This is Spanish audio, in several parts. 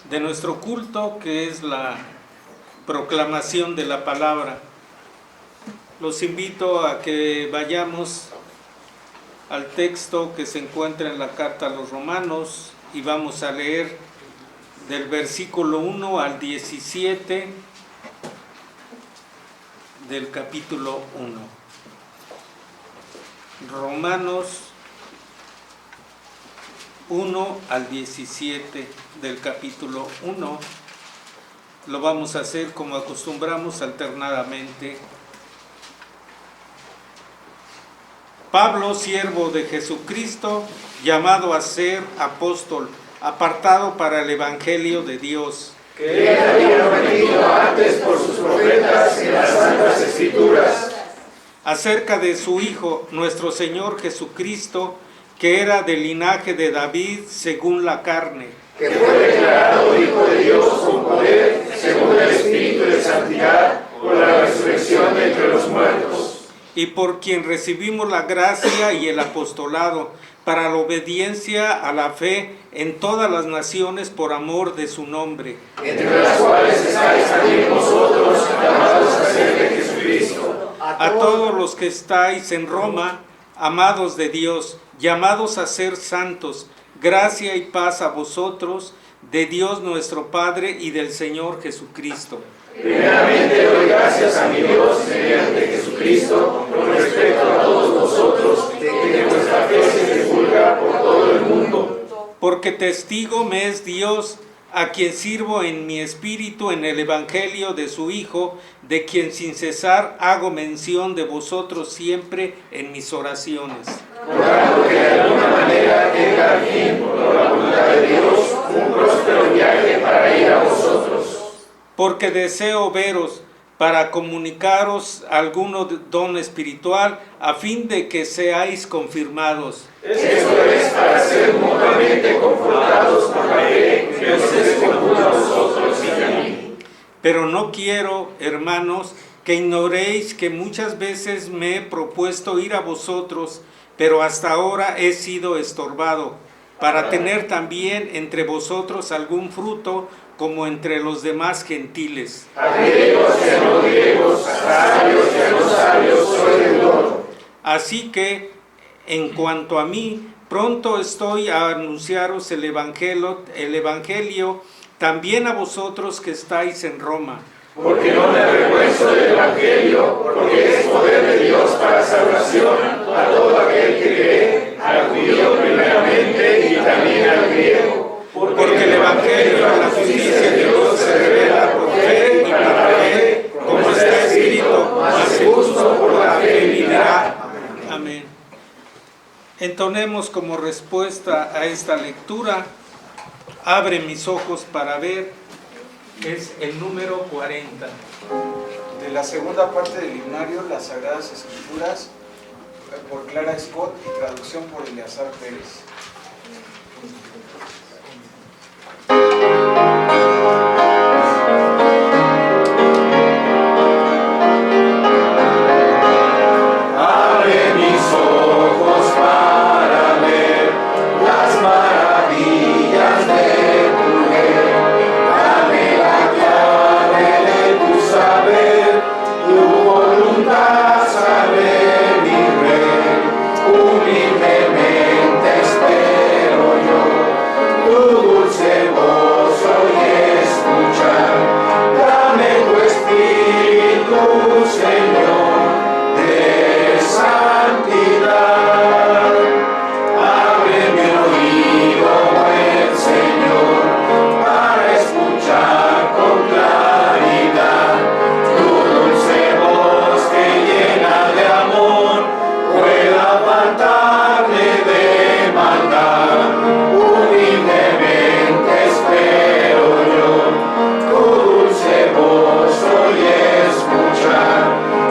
de nuestro culto, que es la proclamación de la palabra. Los invito a que vayamos al texto que se encuentra en la carta a los Romanos y vamos a leer del versículo 1 al 17 del capítulo 1. Romanos 1 al 17 del capítulo 1. Lo vamos a hacer como acostumbramos, alternadamente. Pablo, siervo de Jesucristo, llamado a ser apóstol, apartado para el Evangelio de Dios, que él había prometido antes por sus profetas en las Santas Escrituras, acerca de su Hijo, nuestro Señor Jesucristo, que era del linaje de David según la carne, que fue declarado Hijo de Dios con poder, según el Espíritu de Santidad, por la resurrección de entre los muertos, y por quien recibimos la gracia y el apostolado, para la obediencia a la fe en todas las naciones por amor de su nombre, entre las cuales estáis también vosotros, llamados a ser de Jesucristo. a todos los que estáis en Roma, amados de Dios, llamados a ser santos, gracia y paz a vosotros, de Dios nuestro Padre y del Señor Jesucristo. Primeramente doy gracias a mi Dios mediante Jesucristo con respecto a todos vosotros, de que vuestra fe se divulga por todo el mundo. Porque testigo me es Dios, a quien sirvo en mi espíritu en el Evangelio de su Hijo, de quien sin cesar hago mención de vosotros siempre en mis oraciones. Rogando que de alguna manera tenga al fin, por la voluntad de Dios, un próspero viaje para ir a vosotros. Porque deseo veros para comunicaros alguno don espiritual, a fin de que seáis confirmados. Esto es para ser mutuamente confortados por la fe que os es común a vosotros y a mí. Pero no quiero, hermanos, que ignoréis que muchas veces me he propuesto ir a vosotros, pero hasta ahora he sido estorbado, para tener también entre vosotros algún fruto, como entre los demás gentiles. A griegos y a no griegos, a sabios y a no sabios, soy deudor. Así que, en cuanto a mí, pronto estoy a anunciaros el evangelio también a vosotros que estáis en Roma. Porque no me avergüenzo del evangelio, porque es poder de Dios para salvación a todo aquel que cree, al judío primeramente y también al griego. Porque el evangelio de la justicia de Dios se revela por fe y para fe, como está escrito, mas el justo por la fe vivirá. Amén. Entonemos como respuesta a esta lectura, abre mis ojos para ver, es el número 40. De la segunda parte del himnario, las Sagradas Escrituras, por Clara Scott y traducción por Eleazar Pérez. Abre mis ojos para ver las maravillas de tu ley. Dame la clave de tu saber, tu voluntad saber, mi rey. Humildemente espero yo tu dulce voz hoy escuchar. Dame tu espíritu, Señor, de santidad. Abre mi oído, buen Señor, para escuchar con claridad tu dulce voz que llena de amor pueda apartarme de maldad. Humildemente espero yo tu dulce voz hoy escuchar.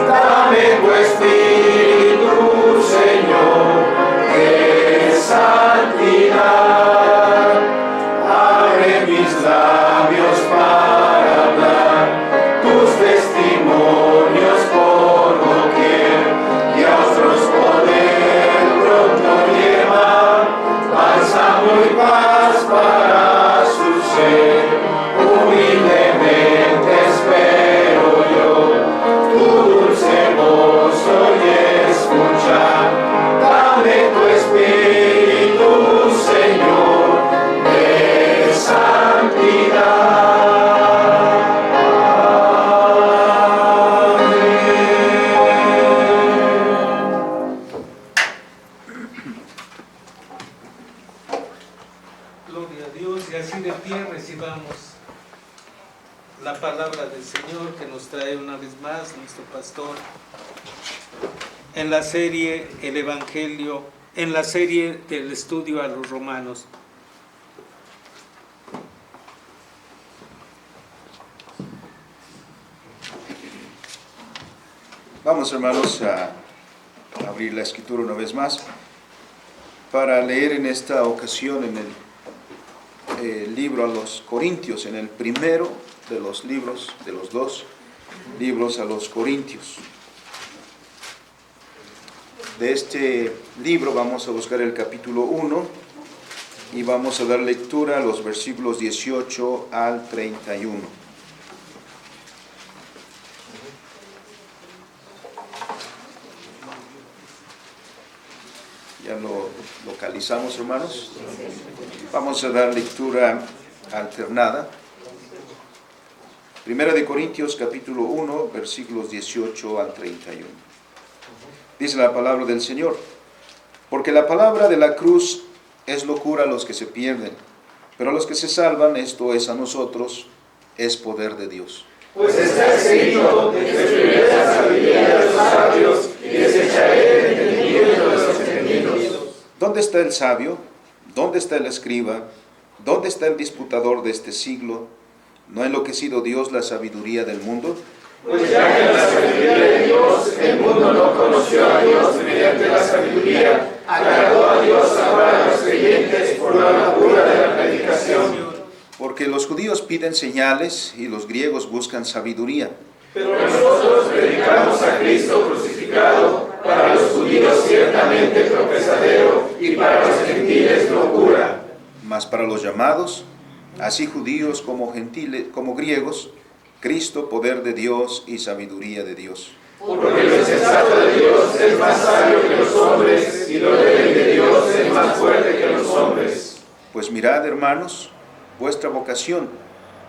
Dame tu espíritu, Señor, de santidad. Abre mis labios para hablar tus testimonios por doquier, y a otros poder pronto llevar bálsamo y paz para su ser. pie, recibamos la palabra del Señor que nos trae una vez más nuestro pastor en la serie El Evangelio, en la serie del estudio a los romanos. Vamos, hermanos, a abrir la escritura una vez más para leer en esta ocasión en el libro a los Corintios, en el primero de los libros, de los dos libros a los Corintios. De este libro vamos a buscar el capítulo 1 y vamos a dar lectura a los versículos 18 al 31. ¿Ya lo localizamos, hermanos? Vamos a dar lectura alternada. Primera de Corintios, capítulo 1, versículos 18 al 31. Dice la palabra del Señor: porque la palabra de la cruz es locura a los que se pierden, pero a los que se salvan, esto es a nosotros, es poder de Dios. Pues está escrito: destruiré la sabiduría de los sabios y desecharé el entendimiento de los entendidos. ¿Dónde está el sabio? ¿Dónde está el escriba? ¿Dónde está el disputador de este siglo? ¿No ha enloquecido Dios la sabiduría del mundo? Pues ya que en la sabiduría de Dios el mundo no conoció a Dios mediante la sabiduría, agradó a Dios salvar a los creyentes por la locura de la predicación. Porque los judíos piden señales y los griegos buscan sabiduría. Pero nosotros predicamos a Cristo crucificado, para los judíos ciertamente tropezadero y para los gentiles locura. Mas para los llamados, así judíos como gentiles, como griegos, Cristo, poder de Dios y sabiduría de Dios. Porque lo insensato de Dios es más sabio que los hombres, y lo débil de Dios es más fuerte que los hombres. Pues mirad, hermanos, vuestra vocación,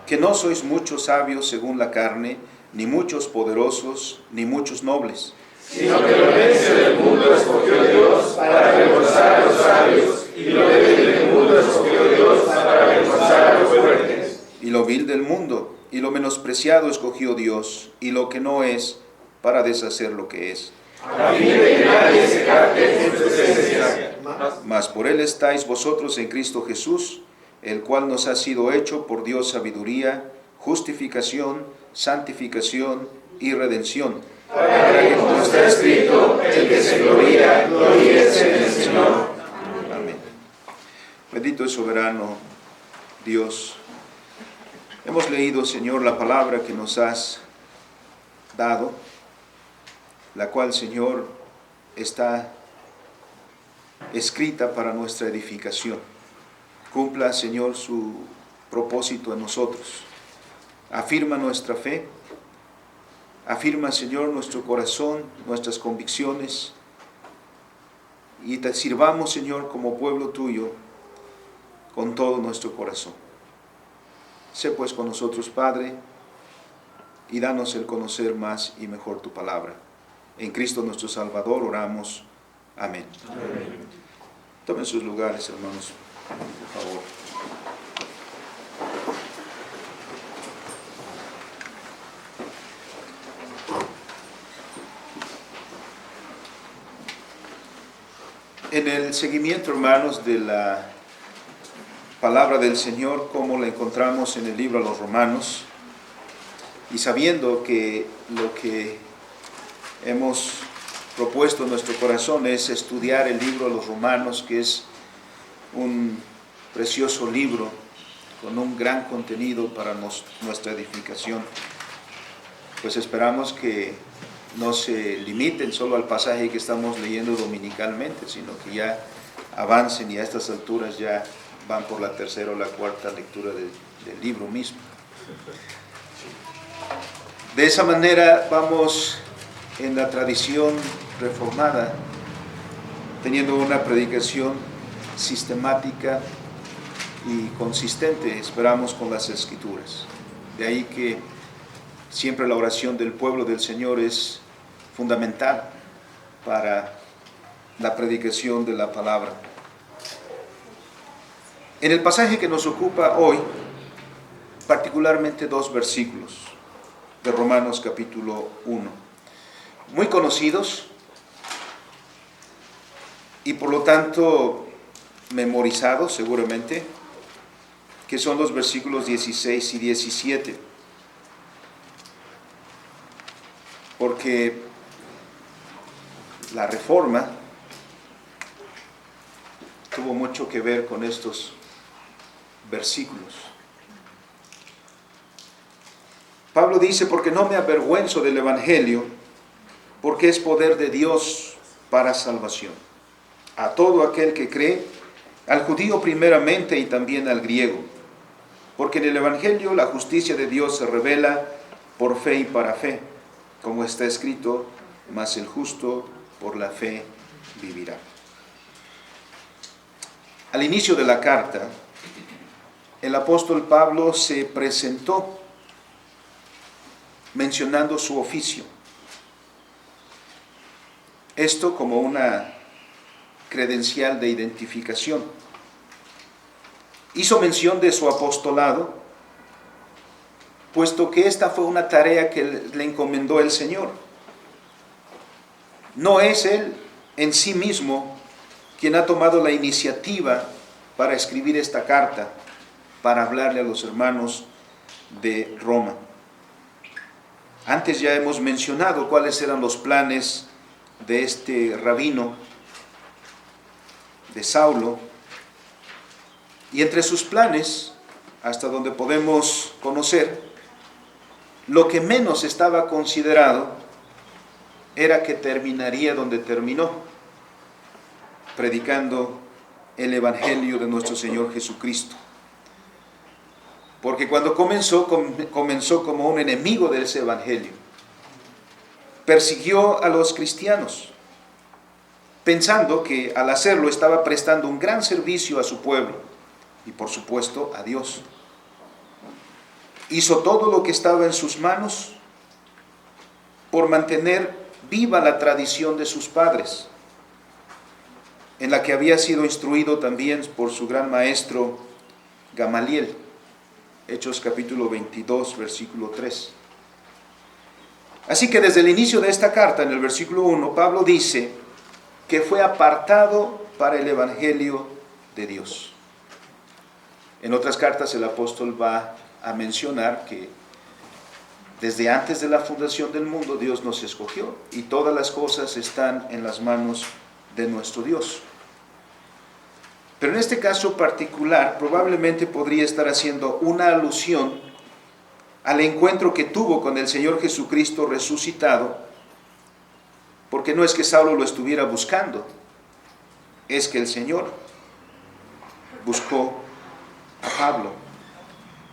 que no sois muchos sabios según la carne, ni muchos poderosos, ni muchos nobles, sino que lo necio del mundo escogió Dios para avergonzar a los sabios, y lo débil del mundo escogió Dios para avergonzar a los fuertes. y lo vil del mundo, y lo menospreciado escogió Dios, y lo que no es, para deshacer lo que es. A fin de que nadie se jacte en su presencia. Mas por él estáis vosotros en Cristo Jesús, el cual nos ha sido hecho por Dios sabiduría, justificación, santificación y redención. Para que, como está escrito, el que se gloría, gloríese en el Señor. Amén. Bendito y soberano Dios, hemos leído, Señor, la palabra que nos has dado, la cual, Señor, está escrita para nuestra edificación. Cumpla, Señor, su propósito en nosotros. Afirma nuestra fe. Afirma, Señor, nuestro corazón, nuestras convicciones, y te sirvamos, Señor, como pueblo tuyo, con todo nuestro corazón. Sé pues con nosotros, Padre, y danos el conocer más y mejor tu palabra. En Cristo nuestro Salvador oramos. Amén. Amén. Tomen sus lugares, hermanos, por favor. En el seguimiento, hermanos, de la palabra del Señor, como la encontramos en el libro a los Romanos, y sabiendo que lo que hemos propuesto en nuestro corazón es estudiar el libro a los Romanos, que es un precioso libro con un gran contenido para nuestra edificación, pues esperamos que no se limiten solo al pasaje que estamos leyendo dominicalmente, sino que ya avancen y a estas alturas ya van por la tercera o la cuarta lectura del libro mismo. De esa manera vamos en la tradición reformada, teniendo una predicación sistemática y consistente, esperamos, con las Escrituras. De ahí que siempre la oración del pueblo del Señor es fundamental para la predicación de la palabra. En el pasaje que nos ocupa hoy, particularmente 2 versículos de Romanos capítulo 1, muy conocidos y por lo tanto memorizados seguramente, que son los versículos 16 y 17, porque la Reforma tuvo mucho que ver con estos versículos. Pablo dice: porque no me avergüenzo del Evangelio, porque es poder de Dios para salvación a todo aquel que cree, al judío primeramente y también al griego, porque en el Evangelio la justicia de Dios se revela por fe y para fe, como está escrito: mas el justo por la fe vivirá. Al inicio de la carta, el apóstol Pablo se presentó mencionando su oficio. Esto como una credencial de identificación. Hizo mención de su apostolado, puesto que esta fue una tarea que le encomendó el Señor. No es él en sí mismo quien ha tomado la iniciativa para escribir esta carta, para hablarle a los hermanos de Roma. Antes ya hemos mencionado cuáles eran los planes de este rabino, de Saulo, y entre sus planes, hasta donde podemos conocer, lo que menos estaba considerado era que terminaría donde terminó, predicando el Evangelio de nuestro Señor Jesucristo. Porque cuando comenzó como un enemigo de ese Evangelio. Persiguió a los cristianos, pensando que al hacerlo estaba prestando un gran servicio a su pueblo y por supuesto a Dios. Hizo todo lo que estaba en sus manos por mantener viva la tradición de sus padres, en la que había sido instruido también por su gran maestro Gamaliel. Hechos capítulo 22, versículo 3. Así que desde el inicio de esta carta, en el versículo 1, Pablo dice que fue apartado para el Evangelio de Dios. En otras cartas el apóstol va a mencionar que desde antes de la fundación del mundo Dios nos escogió y todas las cosas están en las manos de nuestro Dios. Pero en este caso particular probablemente podría estar haciendo una alusión al encuentro que tuvo con el Señor Jesucristo resucitado, porque no es que Saulo lo estuviera buscando, es que el Señor buscó a Pablo,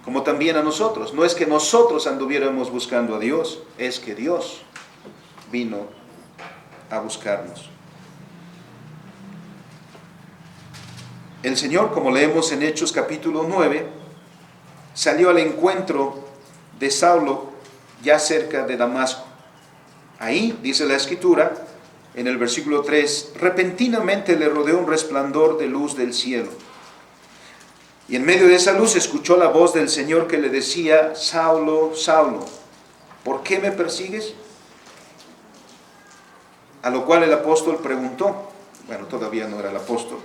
como también a nosotros. No es que nosotros anduviéramos buscando a Dios, es que Dios vino a buscarnos. El Señor, como leemos en Hechos capítulo 9, salió al encuentro de Saulo ya cerca de Damasco. Ahí, dice la Escritura, en el versículo 3, repentinamente le rodeó un resplandor de luz del cielo. Y en medio de esa luz escuchó la voz del Señor que le decía: Saulo, Saulo, ¿por qué me persigues? A lo cual el apóstol preguntó, bueno, todavía no era el apóstol,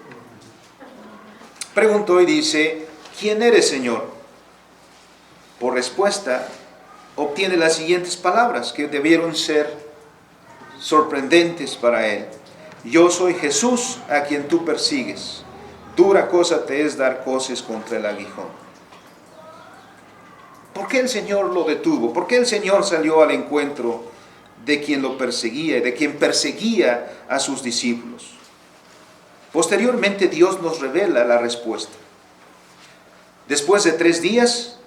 preguntó y dice: ¿quién eres, Señor? Por respuesta, obtiene las siguientes palabras que debieron ser sorprendentes para él: yo soy Jesús a quien tú persigues. Dura cosa te es dar coces contra el aguijón. ¿Por qué el Señor lo detuvo? ¿Por qué el Señor salió al encuentro de quien lo perseguía y de quien perseguía a sus discípulos? Posteriormente Dios nos revela la respuesta. Después de 3 días,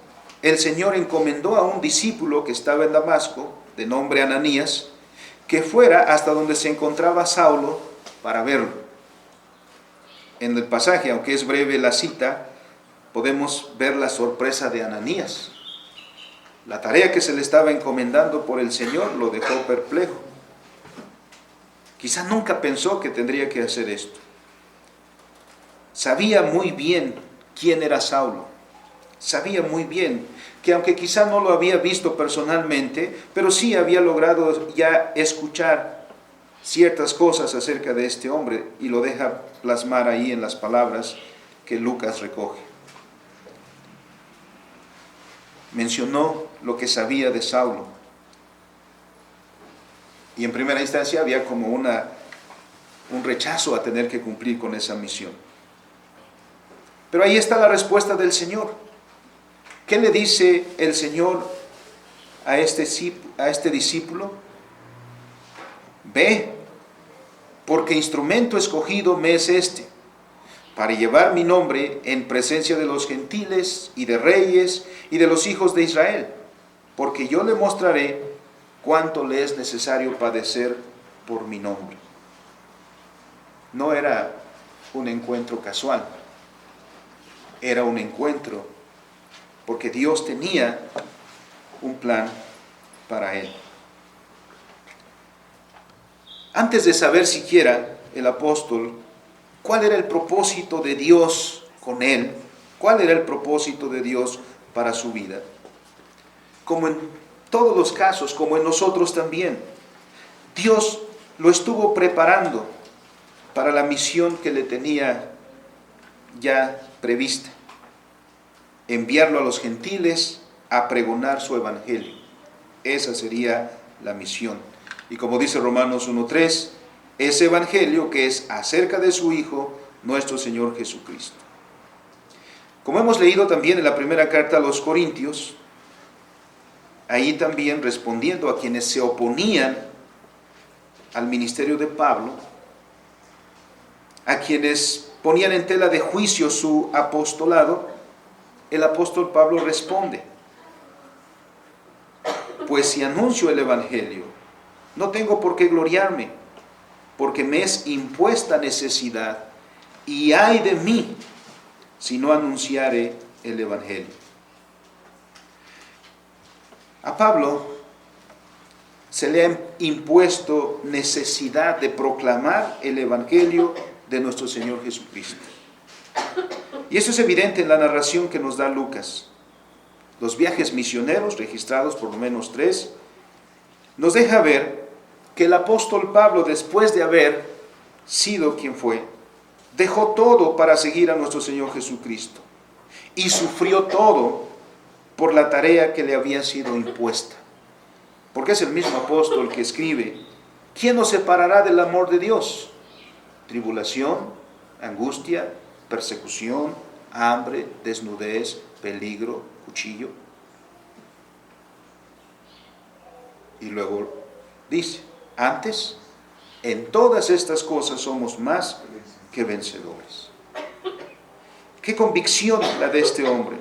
el Señor encomendó a un discípulo que estaba en Damasco, de nombre Ananías, que fuera hasta donde se encontraba Saulo para verlo. En el pasaje, aunque es breve la cita, podemos ver la sorpresa de Ananías. La tarea que se le estaba encomendando por el Señor lo dejó perplejo. Quizá nunca pensó que tendría que hacer esto. Sabía muy bien quién era Saulo, sabía muy bien que aunque quizá no lo había visto personalmente, pero sí había logrado ya escuchar ciertas cosas acerca de este hombre, y lo deja plasmar ahí en las palabras que Lucas recoge. Mencionó lo que sabía de Saulo, y en primera instancia había como un rechazo a tener que cumplir con esa misión. Pero ahí está la respuesta del Señor. ¿Qué le dice el Señor a este discípulo? Ve, porque instrumento escogido me es este, para llevar mi nombre en presencia de los gentiles y de reyes y de los hijos de Israel, porque yo le mostraré cuánto le es necesario padecer por mi nombre. No era un encuentro casual, era un encuentro porque Dios tenía un plan para él. Antes de saber siquiera el apóstol cuál era el propósito de Dios con él, cuál era el propósito de Dios para su vida, como en todos los casos, como en nosotros también, Dios lo estuvo preparando para la misión que le tenía ya prevista: enviarlo a los gentiles a pregonar su evangelio. Esa sería la misión. Y como dice Romanos 1:3, ese evangelio que es acerca de su Hijo, nuestro Señor Jesucristo. Como hemos leído también en la primera carta a los Corintios, ahí también respondiendo a quienes se oponían al ministerio de Pablo, a quienes ponían en tela de juicio su apostolado, el apóstol Pablo responde: pues si anuncio el evangelio, no tengo por qué gloriarme, porque me es impuesta necesidad, y ay de mí si no anunciare el evangelio. A Pablo se le ha impuesto necesidad de proclamar el evangelio de nuestro Señor Jesucristo. Y eso es evidente en la narración que nos da Lucas. Los viajes misioneros, registrados por lo menos 3, nos deja ver que el apóstol Pablo, después de haber sido quien fue, dejó todo para seguir a nuestro Señor Jesucristo y sufrió todo por la tarea que le había sido impuesta. Porque es el mismo apóstol que escribe: ¿quién nos separará del amor de Dios? Tribulación, angustia, persecución, hambre, desnudez, peligro, cuchillo. Y luego dice: antes, en todas estas cosas somos más que vencedores. Qué convicción la de este hombre.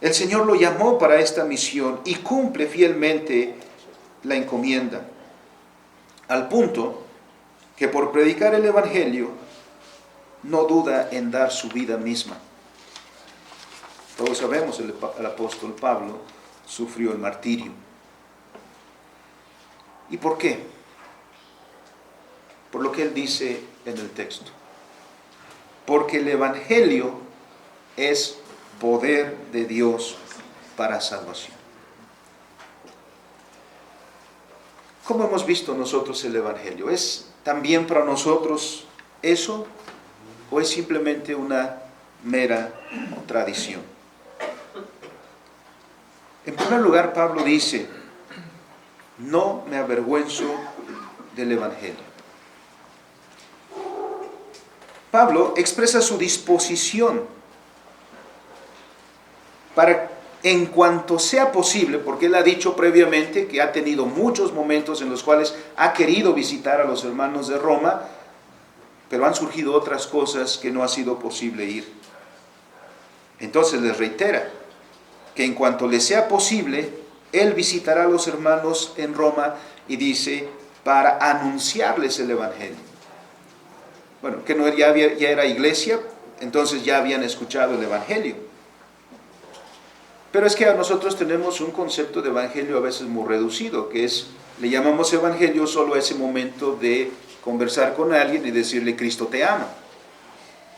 El Señor lo llamó para esta misión y cumple fielmente la encomienda, al punto que por predicar el evangelio no duda en dar su vida misma. Todos sabemos, el apóstol Pablo sufrió el martirio. ¿Y por qué? Por lo que él dice en el texto: porque el evangelio es poder de Dios para salvación. ¿Cómo hemos visto nosotros el evangelio? ¿Es también para nosotros eso, o es simplemente una mera tradición? En primer lugar, Pablo dice: no me avergüenzo del evangelio. Pablo expresa su disposición para, en cuanto sea posible, porque él ha dicho previamente que ha tenido muchos momentos en los cuales ha querido visitar a los hermanos de Roma, pero han surgido otras cosas que no ha sido posible ir. Entonces les reitera que en cuanto le sea posible, él visitará a los hermanos en Roma, y dice, para anunciarles el evangelio. Bueno, que no ya era iglesia, entonces ya habían escuchado el evangelio. Pero es que nosotros tenemos un concepto de evangelio a veces muy reducido, que es, le llamamos evangelio solo a ese momento de conversar con alguien y decirle: Cristo te ama.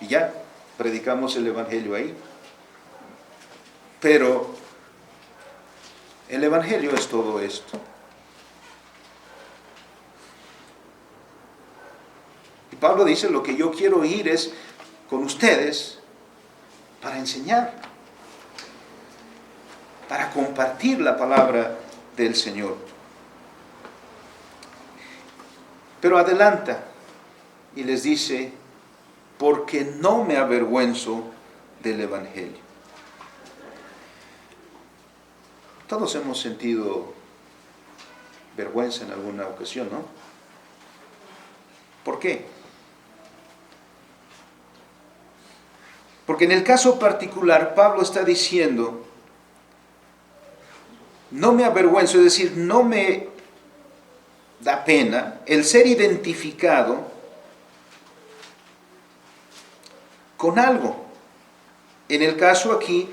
Y ya, predicamos el evangelio ahí. Pero el Evangelio es todo esto. Y Pablo dice, lo que yo quiero ir es con ustedes para enseñar, para compartir la palabra del Señor. Pero adelanta y les dice, porque no me avergüenzo del Evangelio. Todos hemos sentido vergüenza en alguna ocasión, ¿no? ¿Por qué? Porque en el caso particular, Pablo está diciendo, no me avergüenzo, es decir, no me da pena el ser identificado con algo. En el caso aquí,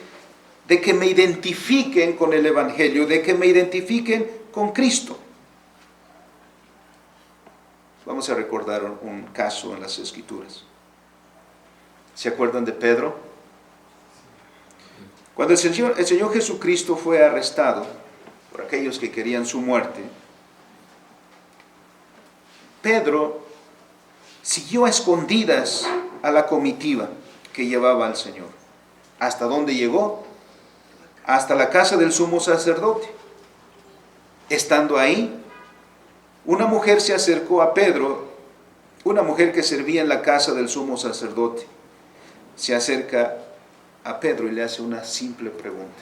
de que me identifiquen con el Evangelio, de que me identifiquen con Cristo. Vamos a recordar un caso en las Escrituras. ¿Se acuerdan de Pedro? Cuando el Señor Jesucristo fue arrestado por aquellos que querían su muerte, Pedro siguió a escondidas a la comitiva que llevaba al Señor. ¿Hasta dónde llegó? Hasta la casa del sumo sacerdote. Estando ahí, una mujer se acercó a Pedro, una mujer que servía en la casa del sumo sacerdote. Se acerca a Pedro y le hace una simple pregunta.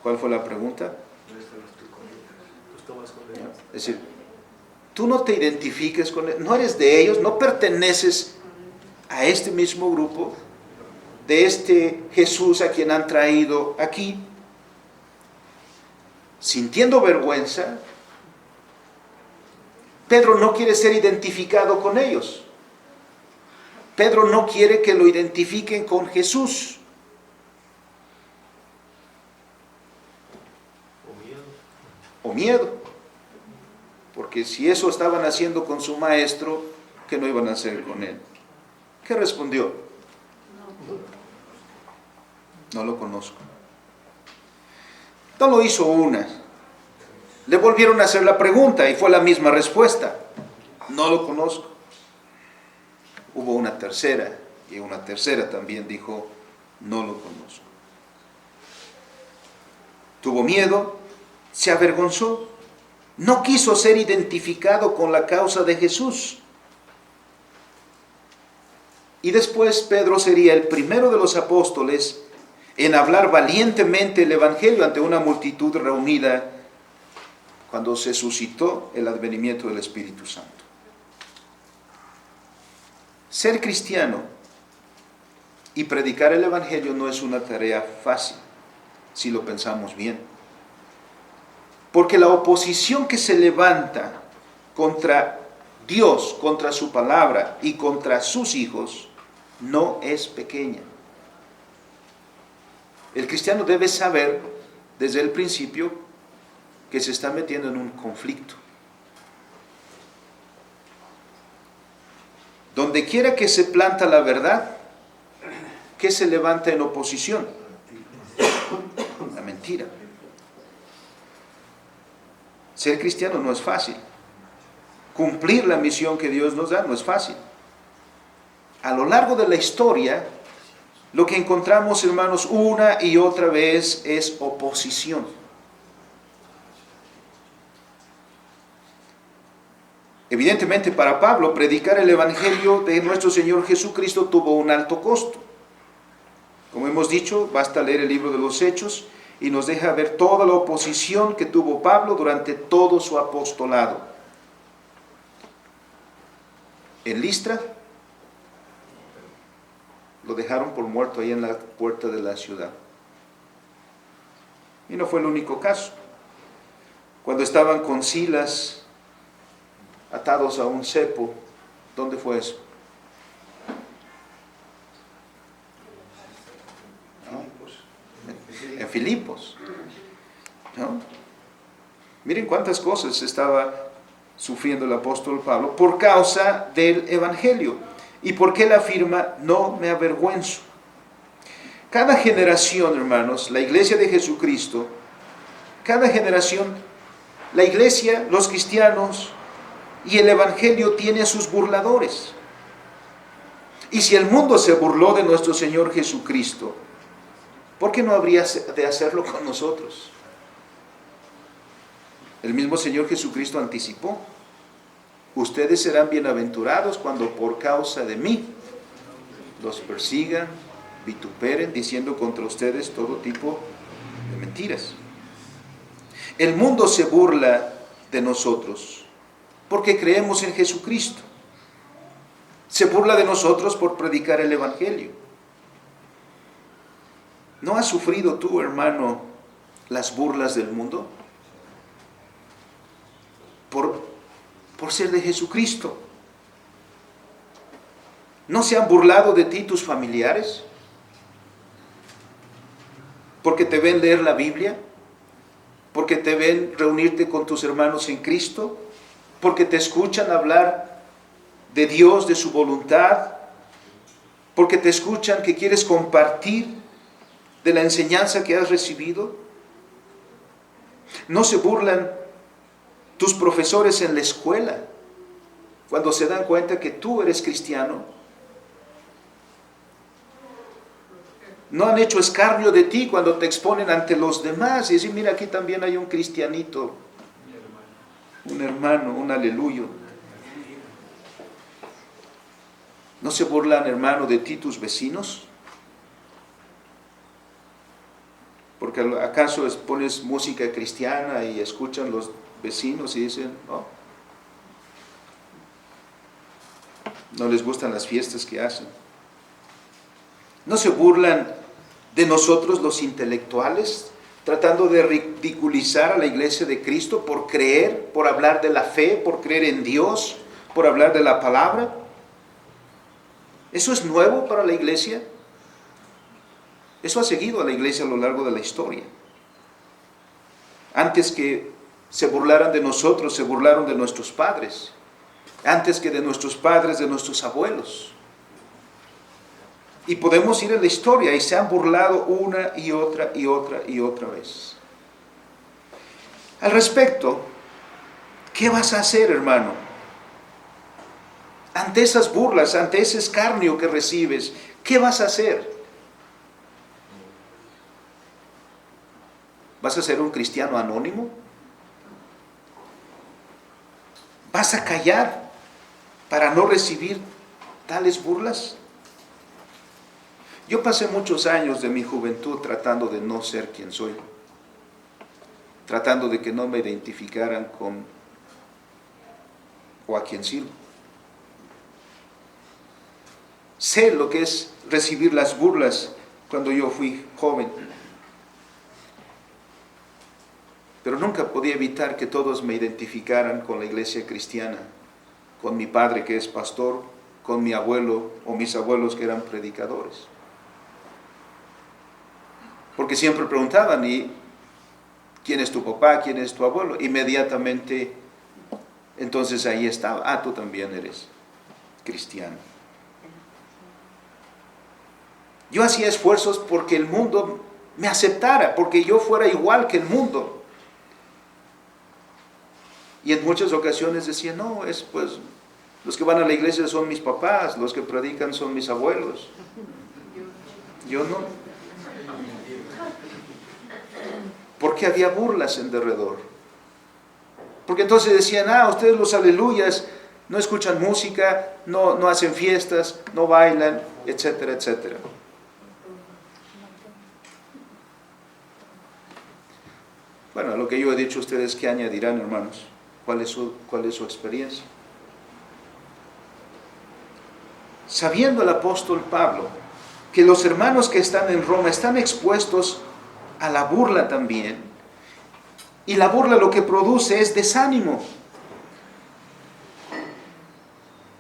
¿Cuál fue la pregunta? Es decir, tú no te identifiques con él, no eres de ellos, no perteneces a este mismo grupo, de este Jesús a quien han traído aquí. Sintiendo vergüenza, Pedro no quiere ser identificado con ellos. Pedro no quiere que lo identifiquen con Jesús. O miedo. Porque si eso estaban haciendo con su maestro, ¿qué no iban a hacer con él? ¿Qué respondió? No lo conozco. No lo hizo una. Le volvieron a hacer la pregunta y fue la misma respuesta. No lo conozco. Hubo una tercera y una tercera también dijo, no lo conozco. Tuvo miedo, se avergonzó, no quiso ser identificado con la causa de Jesús. Y después Pedro sería el primero de los apóstoles en hablar valientemente el Evangelio ante una multitud reunida cuando se suscitó el advenimiento del Espíritu Santo. Ser cristiano y predicar el Evangelio no es una tarea fácil, si lo pensamos bien. Porque la oposición que se levanta contra Dios, contra su palabra y contra sus hijos, no es pequeña. El cristiano debe saber desde el principio que se está metiendo en un conflicto. Donde quiera que se planta la verdad, ¿qué se levanta en oposición? La mentira. Ser cristiano no es fácil. Cumplir la misión que Dios nos da no es fácil. A lo largo de la historia, lo que encontramos, hermanos, una y otra vez es oposición. Evidentemente, para Pablo, predicar el Evangelio de nuestro Señor Jesucristo tuvo un alto costo. Como hemos dicho, basta leer el libro de los Hechos y nos deja ver toda la oposición que tuvo Pablo durante todo su apostolado. En Listra, lo dejaron por muerto ahí en la puerta de la ciudad. Y no fue el único caso. Cuando estaban con Silas atados a un cepo, ¿dónde fue eso? ¿No? En Filipos. ¿No? Miren cuántas cosas estaba sufriendo el apóstol Pablo por causa del Evangelio. ¿Y por qué él afirma, no me avergüenzo? Cada generación, hermanos, la iglesia de Jesucristo, cada generación, la iglesia, los cristianos y el evangelio tiene a sus burladores. Y si el mundo se burló de nuestro Señor Jesucristo, ¿por qué no habría de hacerlo con nosotros? El mismo Señor Jesucristo anticipó: ustedes serán bienaventurados cuando por causa de mí los persigan, vituperen, diciendo contra ustedes todo tipo de mentiras. El mundo se burla de nosotros porque creemos en Jesucristo. Se burla de nosotros por predicar el evangelio. ¿No has sufrido tú, hermano, las burlas del mundo? Por ser de Jesucristo. ¿No se han burlado de ti tus familiares? Porque te ven leer la Biblia, porque te ven reunirte con tus hermanos en Cristo, porque te escuchan hablar de Dios, de su voluntad, porque te escuchan que quieres compartir de la enseñanza que has recibido. ¿No se burlan tus profesores en la escuela cuando se dan cuenta que tú eres cristiano? ¿No han hecho escarnio de ti cuando te exponen ante los demás y dicen: mira, aquí también hay un cristianito, un hermano, un aleluyo? ¿No se burlan, hermano, de ti tus vecinos? Porque ¿acaso pones música cristiana y escuchan los vecinos y dicen: no les gustan las fiestas que hacen? ¿No se burlan de nosotros los intelectuales, tratando de ridiculizar a la iglesia de Cristo por creer, por hablar de la fe, por creer en Dios, por hablar de la palabra? ¿Eso es nuevo para la iglesia? Eso ha seguido a la iglesia a lo largo de la historia. Antes que se burlaran de nosotros, se burlaron de nuestros padres. Antes que de nuestros padres, de nuestros abuelos. Y podemos ir en la historia y se han burlado una y otra y otra y otra vez. Al respecto, ¿qué vas a hacer, hermano? Ante esas burlas, ante ese escarnio que recibes, ¿qué vas a hacer? ¿Vas a ser un cristiano anónimo? ¿Vas a callar para no recibir tales burlas? Yo pasé muchos años de mi juventud tratando de no ser quien soy, tratando de que no me identificaran con o a quien sirvo. Sé lo que es recibir las burlas cuando yo fui joven, pero nunca podía evitar que todos me identificaran con la iglesia cristiana, con mi padre que es pastor, con mi abuelo o mis abuelos que eran predicadores. Porque siempre preguntaban: ¿y quién es tu papá? ¿Quién es tu abuelo? Inmediatamente, entonces ahí estaba: tú también eres cristiano. Yo hacía esfuerzos porque el mundo me aceptara, porque yo fuera igual que el mundo. Y en muchas ocasiones decía: no, pues los que van a la iglesia son mis papás, los que predican son mis abuelos. Yo no. Porque había burlas en derredor. Porque entonces decían: ustedes los aleluyas no escuchan música, no hacen fiestas, no bailan, etcétera, etcétera. Bueno, a lo que yo he dicho, ustedes ¿qué añadirán, hermanos? ¿Cuál es su experiencia? Sabiendo el apóstol Pablo que los hermanos que están en Roma están expuestos a la burla también, y la burla lo que produce es desánimo.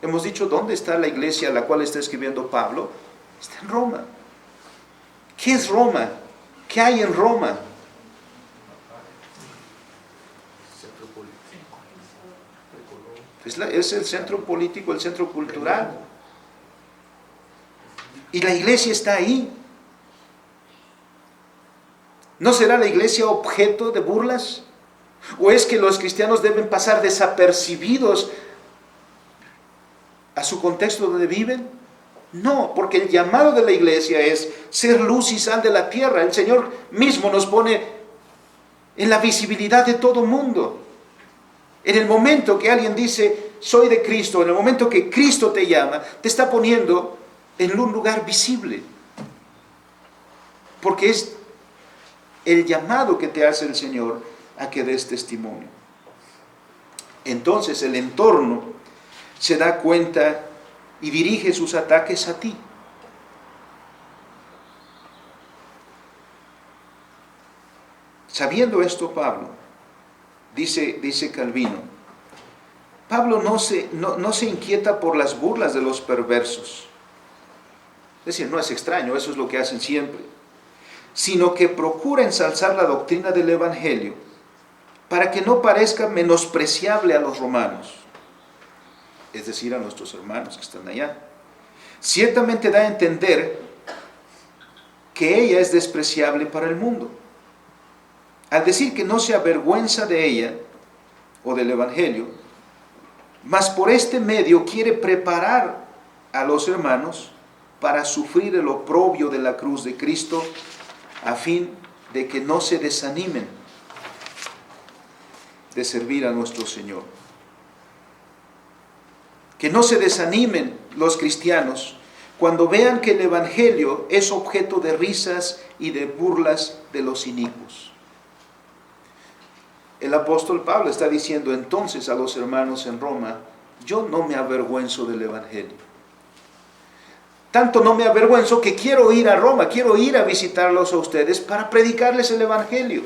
Hemos dicho: ¿dónde está la iglesia a la cual está escribiendo Pablo? Está en Roma. ¿Qué es Roma? ¿Qué hay en Roma? Es el centro político, el centro cultural. Y la iglesia está ahí. ¿No será la iglesia objeto de burlas? ¿O es que los cristianos deben pasar desapercibidos a su contexto donde viven? No, porque el llamado de la iglesia es ser luz y sal de la tierra. El Señor mismo nos pone en la visibilidad de todo mundo. En el momento que alguien dice, soy de Cristo, en el momento que Cristo te llama, te está poniendo en un lugar visible. Porque es el llamado que te hace el Señor a que des testimonio. Entonces el entorno se da cuenta y dirige sus ataques a ti. Sabiendo esto, Pablo, dice Calvino, Pablo no se inquieta por las burlas de los perversos. Es decir, no es extraño, eso es lo que hacen siempre, sino que procura ensalzar la doctrina del Evangelio para que no parezca menospreciable a los romanos, es decir, a nuestros hermanos que están allá. Ciertamente da a entender que ella es despreciable para el mundo. Al decir que no se avergüenza de ella o del Evangelio, mas por este medio quiere preparar a los hermanos para sufrir el oprobio de la cruz de Cristo, a fin de que no se desanimen de servir a nuestro Señor. Que no se desanimen los cristianos cuando vean que el Evangelio es objeto de risas y de burlas de los inicuos. El apóstol Pablo está diciendo entonces a los hermanos en Roma, yo no me avergüenzo del Evangelio. Tanto no me avergüenzo que quiero ir a Roma, quiero ir a visitarlos a ustedes para predicarles el Evangelio.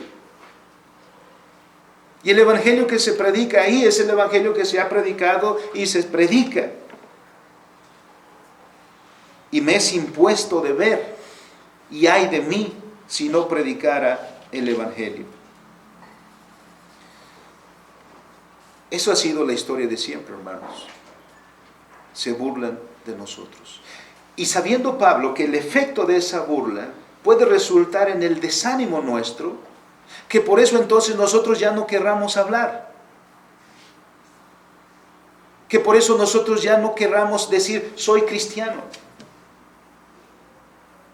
Y el Evangelio que se predica ahí es el Evangelio que se ha predicado y se predica. Y me es impuesto deber, y ay de mí si no predicara el Evangelio. Eso ha sido la historia de siempre, hermanos. Se burlan de nosotros. Y sabiendo Pablo que el efecto de esa burla puede resultar en el desánimo nuestro, que por eso entonces nosotros ya no querramos hablar. Que por eso nosotros ya no querramos decir, soy cristiano.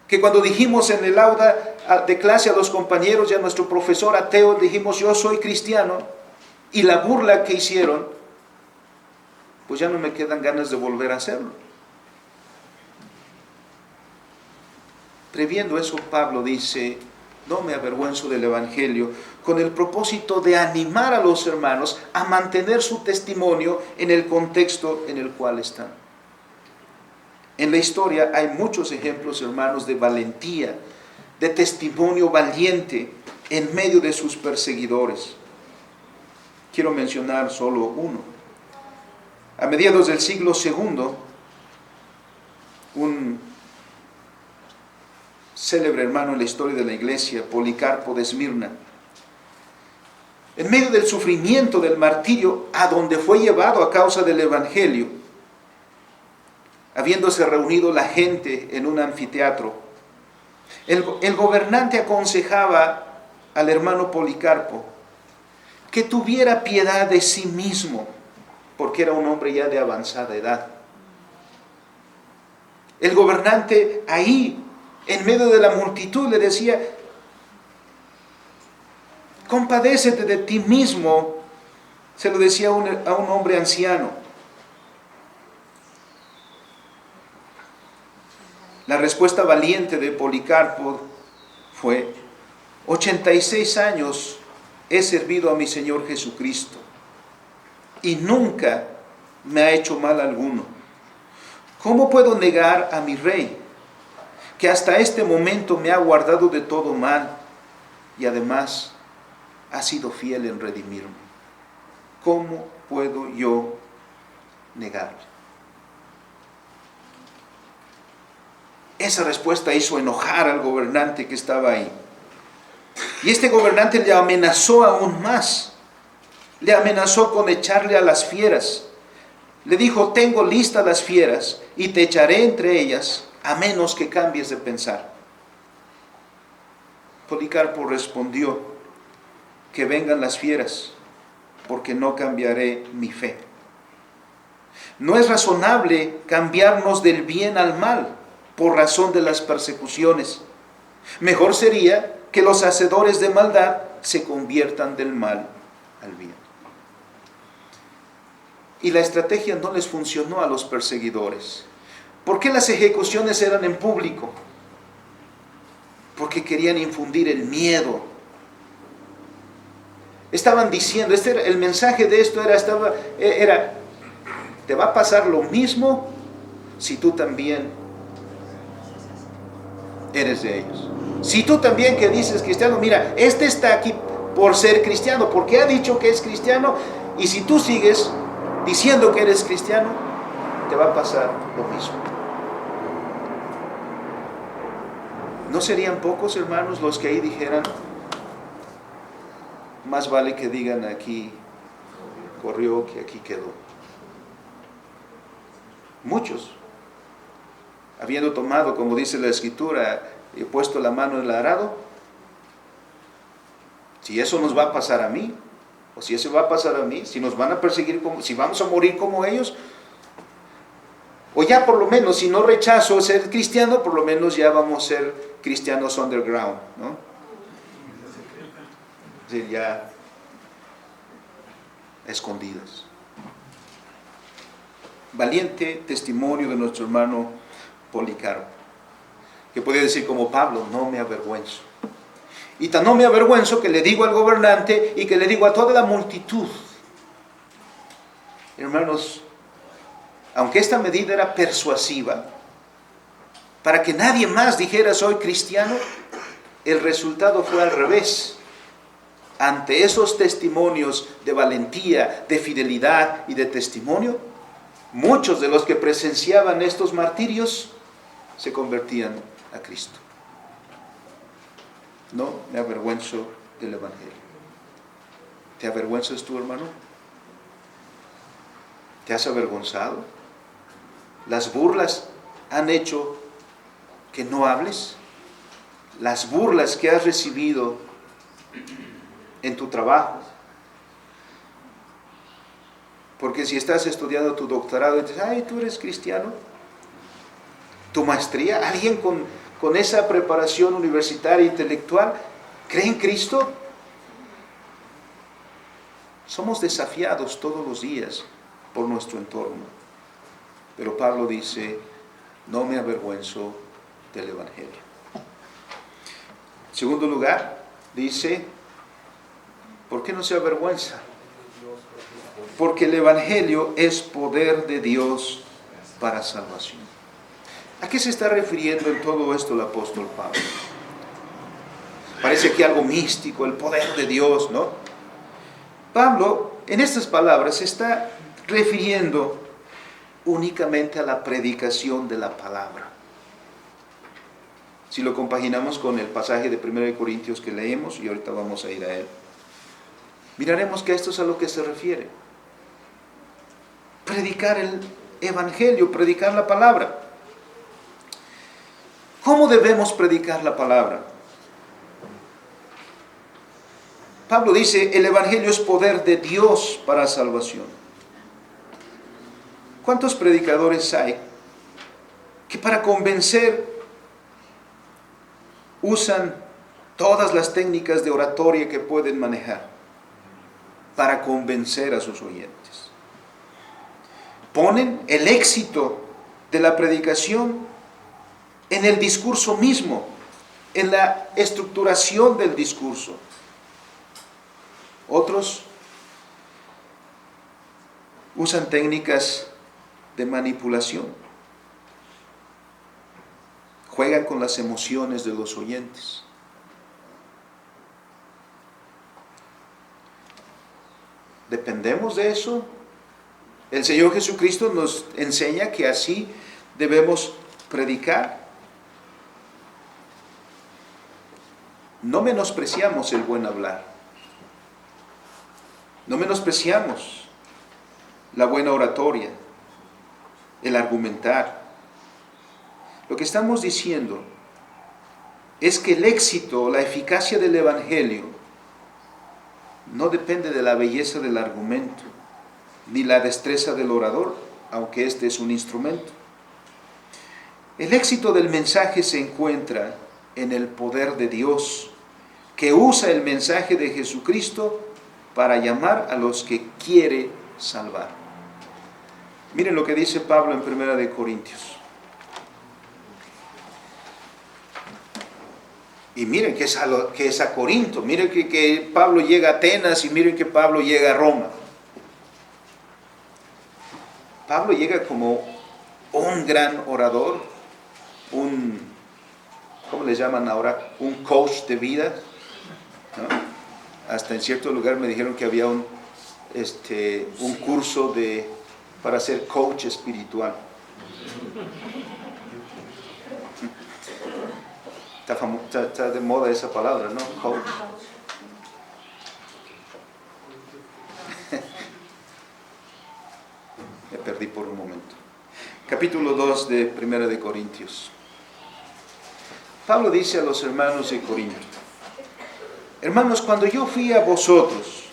Que cuando dijimos en el aula de clase a los compañeros y a nuestro profesor ateo, dijimos, yo soy cristiano, y la burla que hicieron, pues ya no me quedan ganas de volver a hacerlo. Previendo eso, Pablo dice, no me avergüenzo del Evangelio, con el propósito de animar a los hermanos a mantener su testimonio en el contexto en el cual están. En la historia hay muchos ejemplos, hermanos, de valentía, de testimonio valiente en medio de sus perseguidores. Quiero mencionar solo uno. A mediados del siglo II, un célebre hermano en la historia de la iglesia, Policarpo de Esmirna, en medio del sufrimiento, del martirio, a donde fue llevado a causa del Evangelio, habiéndose reunido la gente en un anfiteatro, el gobernante aconsejaba al hermano Policarpo que tuviera piedad de sí mismo, porque era un hombre ya de avanzada edad. El gobernante ahí, en medio de la multitud, le decía, compadécete de ti mismo, se lo decía a un hombre anciano. La respuesta valiente de Policarpo fue, 86 años he servido a mi Señor Jesucristo y nunca me ha hecho mal alguno. ¿Cómo puedo negar a mi Rey, que hasta este momento me ha guardado de todo mal y además ha sido fiel en redimirme? ¿Cómo puedo yo negarle? Esa respuesta hizo enojar al gobernante que estaba ahí. Y este gobernante le amenazó aún más. Le amenazó con echarle a las fieras. Le dijo, tengo listas las fieras y te echaré entre ellas a menos que cambies de pensar. Policarpo respondió: que vengan las fieras, porque no cambiaré mi fe. No es razonable cambiarnos del bien al mal por razón de las persecuciones. Mejor sería que los hacedores de maldad se conviertan del mal al bien. Y la estrategia no les funcionó a los perseguidores. ¿Por qué las ejecuciones eran en público? Porque querían infundir el miedo. Estaban diciendo, el mensaje de esto era, te va a pasar lo mismo si tú también eres de ellos. Si tú también que dices cristiano, mira, este está aquí por ser cristiano, porque ha dicho que es cristiano, y si tú sigues diciendo que eres cristiano, te va a pasar lo mismo. ¿No serían pocos, hermanos, los que ahí dijeran, más vale que digan aquí corrió que aquí quedó? Muchos, habiendo tomado, como dice la Escritura, y puesto la mano en el arado, si eso nos va a pasar a mí, o si eso va a pasar a mí, si nos van a perseguir, si vamos a morir como ellos, o ya por lo menos, si no rechazo ser cristiano, por lo menos ya vamos a ser cristianos underground, ¿no? Es decir, ya escondidas. Valiente testimonio de nuestro hermano Policarpo, que podía decir como Pablo, no me avergüenzo. Y tan no me avergüenzo que le digo al gobernante y que le digo a toda la multitud. Hermanos, aunque esta medida era persuasiva, para que nadie más dijera soy cristiano, el resultado fue al revés. Ante esos testimonios de valentía, de fidelidad y de testimonio, muchos de los que presenciaban estos martirios se convertían a Cristo. No me avergüenzo del Evangelio. ¿Te avergüenzas tú, hermano? ¿Te has avergonzado? ¿Las burlas han hecho que no hables? ¿Las burlas que has recibido en tu trabajo? Porque si estás estudiando tu doctorado y dices, ay, tú eres cristiano, tu maestría, alguien con esa preparación universitaria intelectual, ¿cree en Cristo? Somos desafiados todos los días por nuestro entorno. Pero Pablo dice, no me avergüenzo del Evangelio. En segundo lugar, dice, ¿por qué no se avergüenza? Porque el Evangelio es poder de Dios para salvación. ¿A qué se está refiriendo en todo esto el apóstol Pablo? Parece que algo místico, el poder de Dios, ¿no? Pablo, en estas palabras, se está refiriendo únicamente a la predicación de la palabra. Si lo compaginamos con el pasaje de 1 Corintios que leemos, y ahorita vamos a ir a él, miraremos que esto es a lo que se refiere. Predicar el Evangelio, predicar la palabra. ¿Cómo debemos predicar la palabra? Pablo dice, el Evangelio es poder de Dios para salvación. ¿Cuántos predicadores hay que para convencer usan todas las técnicas de oratoria que pueden manejar para convencer a sus oyentes? Ponen el éxito de la predicación en el discurso mismo, en la estructuración del discurso. Otros usan técnicas de manipulación. Juegan con las emociones de los oyentes. ¿Dependemos de eso? El Señor Jesucristo nos enseña que así debemos predicar. No menospreciamos el buen hablar. No menospreciamos la buena oratoria, el argumentar. Lo que estamos diciendo es que el éxito, la eficacia del Evangelio no depende de la belleza del argumento, ni la destreza del orador, aunque este es un instrumento. El éxito del mensaje se encuentra en el poder de Dios, que usa el mensaje de Jesucristo para llamar a los que quiere salvar. Miren lo que dice Pablo en 1 Corintios. Y miren que es a Corinto, miren que Pablo llega a Atenas y miren que Pablo llega a Roma. Pablo llega como un gran orador, ¿cómo le llaman ahora? Un coach de vida, ¿no? Hasta en cierto lugar me dijeron que había un curso para ser coach espiritual. Está de moda esa palabra, ¿no? Coach. Me perdí por un momento. Capítulo 2 de 1 de Corintios. Pablo dice a los hermanos de Corinto: hermanos, cuando yo fui a vosotros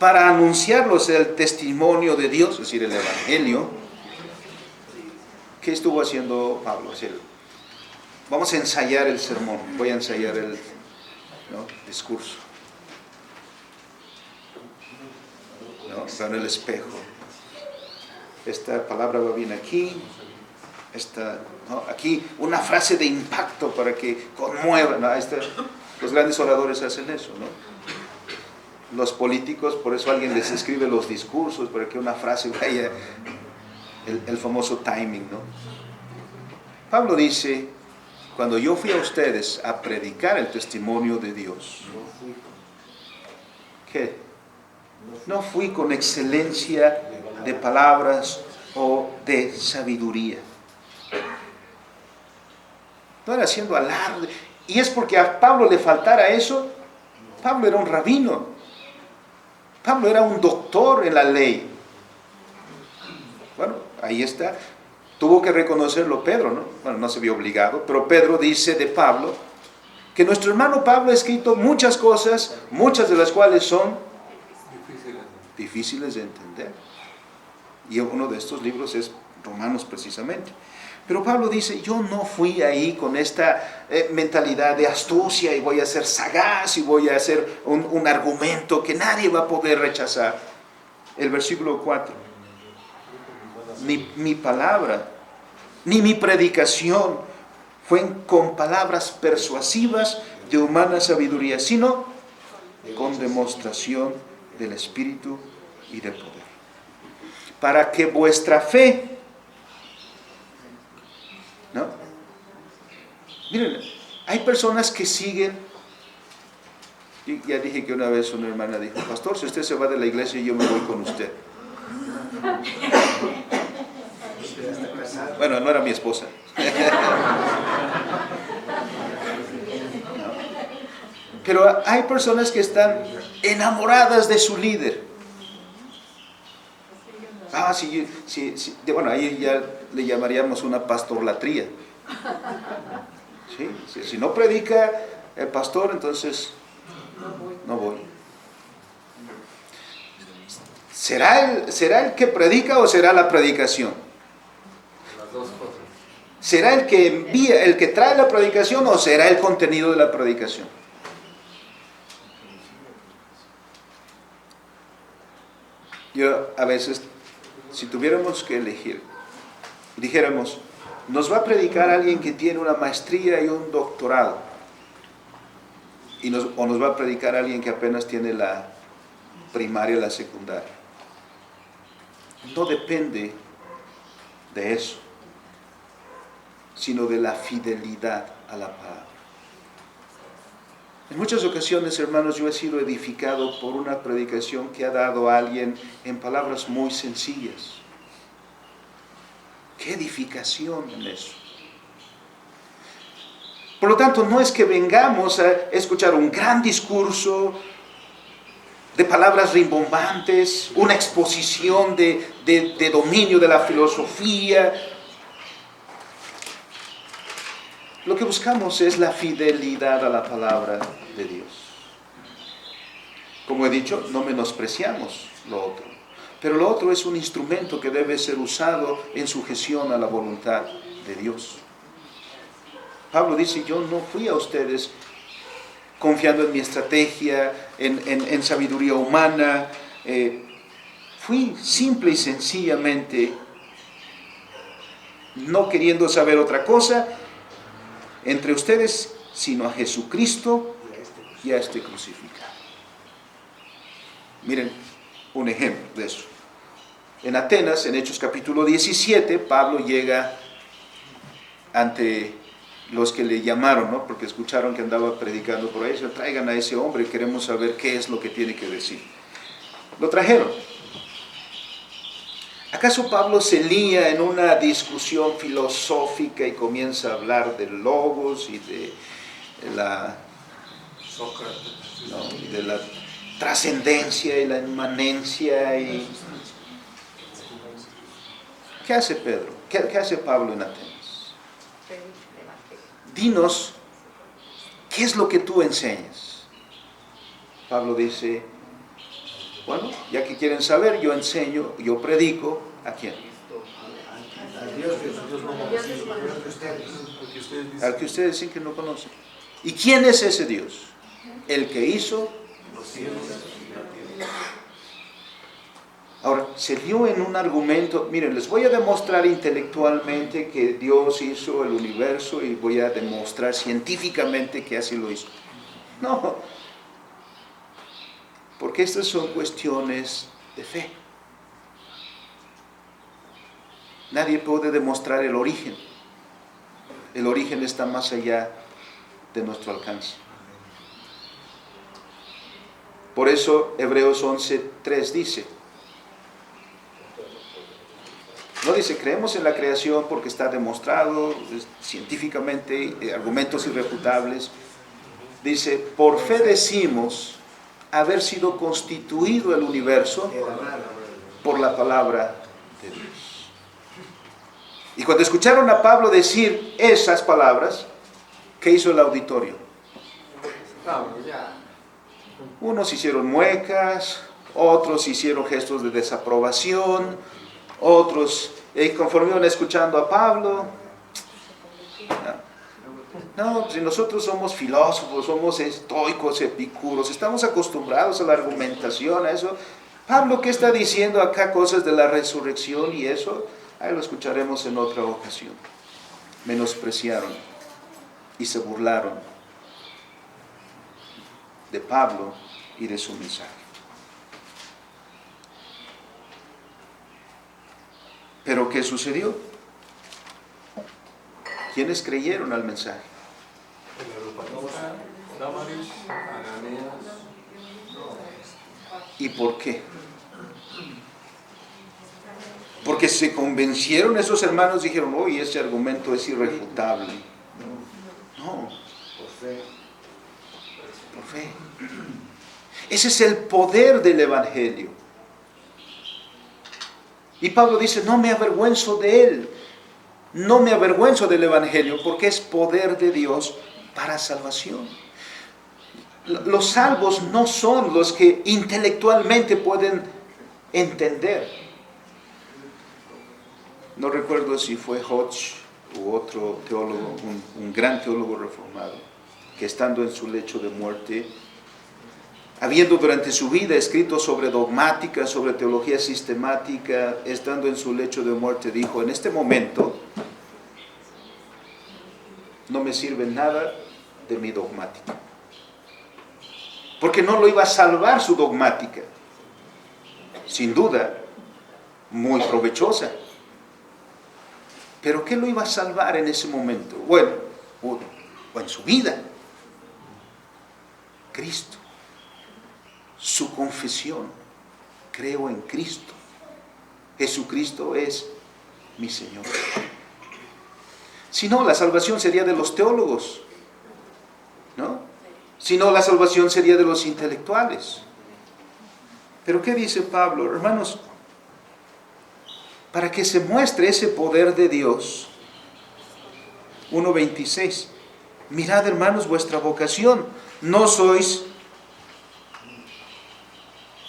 para anunciarlos el testimonio de Dios, es decir, el Evangelio, ¿qué estuvo haciendo Pablo? Vamos a ensayar el sermón, voy a ensayar el discurso. Veo en el espejo. Esta palabra va bien aquí, aquí una frase de impacto para que conmueva. Los grandes oradores hacen eso, ¿no? Los políticos, por eso alguien les escribe los discursos, para que una frase vaya, el famoso timing, ¿no? Pablo dice: cuando yo fui a ustedes a predicar el testimonio de Dios, ¿qué? No fui con excelencia de palabras o de sabiduría. No era haciendo alarde. Y es porque a Pablo le faltara eso. Pablo era un rabino. Pablo era un doctor en la ley. Bueno, ahí está. Tuvo que reconocerlo Pedro, ¿no? Bueno, no se vio obligado, pero Pedro dice de Pablo que nuestro hermano Pablo ha escrito muchas cosas, muchas de las cuales son difíciles de entender. Y uno de estos libros es Romanos precisamente. Pero Pablo dice: yo no fui ahí con esta mentalidad de astucia y voy a ser sagaz y voy a hacer un argumento que nadie va a poder rechazar. El versículo 4. Ni mi palabra, ni mi predicación fue con palabras persuasivas de humana sabiduría, sino con demostración del Espíritu y del poder. Para que vuestra fe, ¿no? Miren, hay personas que siguen. Ya dije que una vez una hermana dijo: pastor, si usted se va de la iglesia, yo me voy con usted. Bueno, no era mi esposa. Pero hay personas que están enamoradas de su líder. Bueno, ahí ya le llamaríamos una pastorlatría. ¿Sí? Si no predica el pastor, entonces no voy. ¿Será el que predica o será la predicación? Las dos cosas. ¿Será el que envía, el que trae la predicación, o será el contenido de la predicación? Yo a veces, si tuviéramos que elegir, dijéramos: nos va a predicar alguien que tiene una maestría y un doctorado, o nos va a predicar alguien que apenas tiene la primaria y la secundaria. No depende de eso, sino de la fidelidad a la palabra. En muchas ocasiones, hermanos, yo he sido edificado por una predicación que ha dado a alguien en palabras muy sencillas. ¡Qué edificación en eso! Por lo tanto, no es que vengamos a escuchar un gran discurso de palabras rimbombantes, una exposición de dominio de la filosofía. Lo que buscamos es la fidelidad a la palabra de Dios. Como he dicho, no menospreciamos lo otro, pero lo otro es un instrumento que debe ser usado en sujeción a la voluntad de Dios. Pablo dice, yo no fui a ustedes confiando en mi estrategia, en sabiduría humana, fui simple y sencillamente no queriendo saber otra cosa entre ustedes, sino a Jesucristo y a este crucificado. Miren un ejemplo de eso. En Atenas, en Hechos capítulo 17, Pablo llega ante los que le llamaron, ¿no? Porque escucharon que andaba predicando por ahí. Traigan a ese hombre, queremos saber qué es lo que tiene que decir. Lo trajeron. ¿Acaso Pablo se lía en una discusión filosófica y comienza a hablar del logos y de la trascendencia y la inmanencia? ¿Qué hace Pedro? ¿Qué hace Pablo en Atenas? Dinos, ¿qué es lo que tú enseñas? Pablo dice, bueno, ya que quieren saber, yo enseño, yo predico, ¿a quién? Al Dios que nosotros no conocemos, Al que ustedes dicen que no conocen. ¿Y quién es ese Dios? El que hizo los cielos. Ahora, se dio en un argumento, miren, les voy a demostrar intelectualmente que Dios hizo el universo y voy a demostrar científicamente que así lo hizo. No, porque estas son cuestiones de fe. Nadie puede demostrar el origen. El origen está más allá de nuestro alcance. Por eso Hebreos 11:3 dice, no dice, creemos en la creación porque está demostrado científicamente, argumentos irrefutables. Dice, por fe decimos haber sido constituido el universo por la palabra de Dios. Y cuando escucharon a Pablo decir esas palabras, ¿qué hizo el auditorio? Unos hicieron muecas, otros hicieron gestos de desaprobación, otros conforme iban escuchando a Pablo. No, si nosotros somos filósofos, somos estoicos, epicuros, estamos acostumbrados a la argumentación, a eso. Pablo, ¿qué está diciendo acá? Cosas de la resurrección y eso, ahí lo escucharemos en otra ocasión. Menospreciaron y se burlaron de Pablo y de su mensaje. ¿Pero qué sucedió? ¿Quiénes creyeron al mensaje? ¿Y por qué? Porque se convencieron esos hermanos, dijeron, oye, ese argumento es irrefutable. No, por fe. Ese es el poder del Evangelio. Y Pablo dice, no me avergüenzo de él, no me avergüenzo del Evangelio, porque es poder de Dios para salvación. Los salvos no son los que intelectualmente pueden entender. No recuerdo si fue Hodge u otro teólogo, un gran teólogo reformado, que estando en su lecho de muerte, habiendo durante su vida escrito sobre dogmática, sobre teología sistemática, estando en su lecho de muerte, dijo, en este momento no me sirve nada de mi dogmática. Porque no lo iba a salvar su dogmática. Sin duda, muy provechosa. Pero ¿qué lo iba a salvar en ese momento? Bueno, o en su vida. Cristo. Su confesión, creo en Cristo. Jesucristo es mi Señor. Si no, la salvación sería de los teólogos, ¿no? Si no, la salvación sería de los intelectuales. Pero ¿qué dice Pablo? Hermanos, para que se muestre ese poder de Dios, 1:26, Mirad, hermanos, vuestra vocación. No sois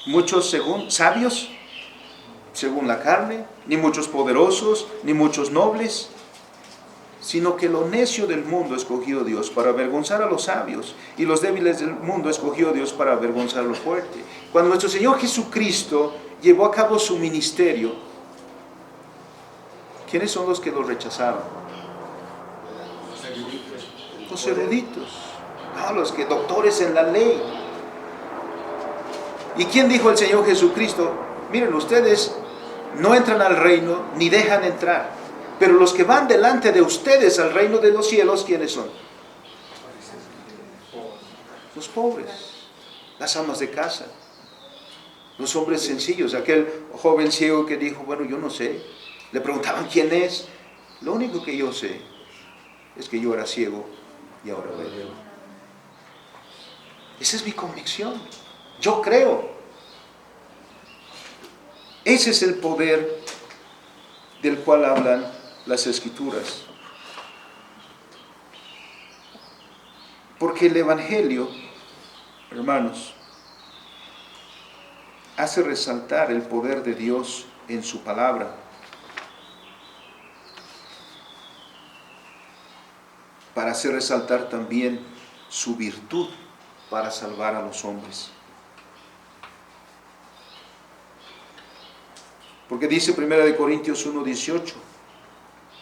muchos sabios, según la carne, ni muchos poderosos, ni muchos nobles, sino que lo necio del mundo escogió Dios para avergonzar a los sabios, y los débiles del mundo escogió Dios para avergonzar a los fuertes. Cuando nuestro Señor Jesucristo llevó a cabo su ministerio, ¿quiénes son los que lo rechazaron? Los eruditos, los que doctores en la ley. ¿Y quién dijo el Señor Jesucristo? Miren, ustedes no entran al reino ni dejan entrar, pero los que van delante de ustedes al reino de los cielos, ¿quiénes son? Los pobres, las amas de casa, los hombres sencillos. Aquel joven ciego que dijo, bueno, yo no sé. Le preguntaban quién es. Lo único que yo sé es que yo era ciego y ahora veo. Esa es mi convicción. Yo creo. Ese es el poder del cual hablan las Escrituras. Porque el Evangelio, hermanos, hace resaltar el poder de Dios en su palabra. Para hacer resaltar también su virtud para salvar a los hombres. Porque dice 1 Corintios 1:18,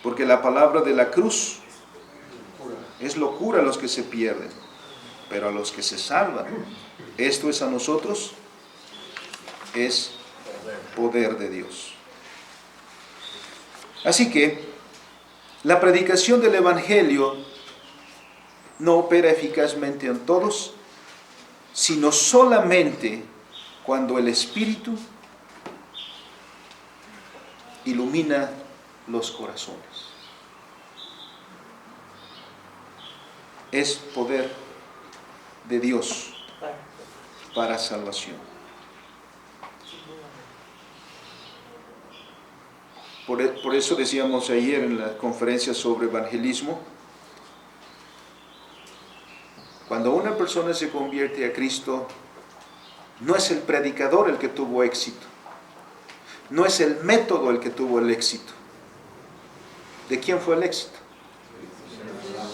porque la palabra de la cruz es locura a los que se pierden, pero a los que se salvan, esto es a nosotros, es poder de Dios. Así que la predicación del Evangelio no opera eficazmente en todos, sino solamente cuando el Espíritu ilumina los corazones. Es poder de Dios para salvación. Por eso decíamos ayer en la conferencia sobre evangelismo, cuando una persona se convierte a Cristo, no es el predicador el que tuvo éxito, no es el método el que tuvo el éxito. ¿De quién fue el éxito?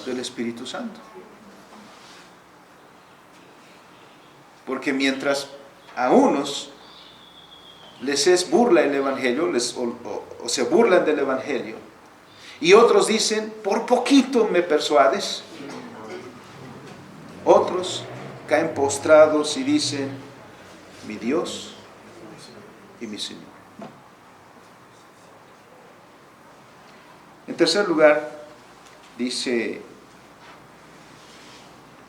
Del Espíritu Santo. Porque mientras a unos les es burla el Evangelio, o se burlan del Evangelio, y otros dicen, por poquito me persuades, otros caen postrados y dicen, mi Dios y mi Señor. En tercer lugar, dice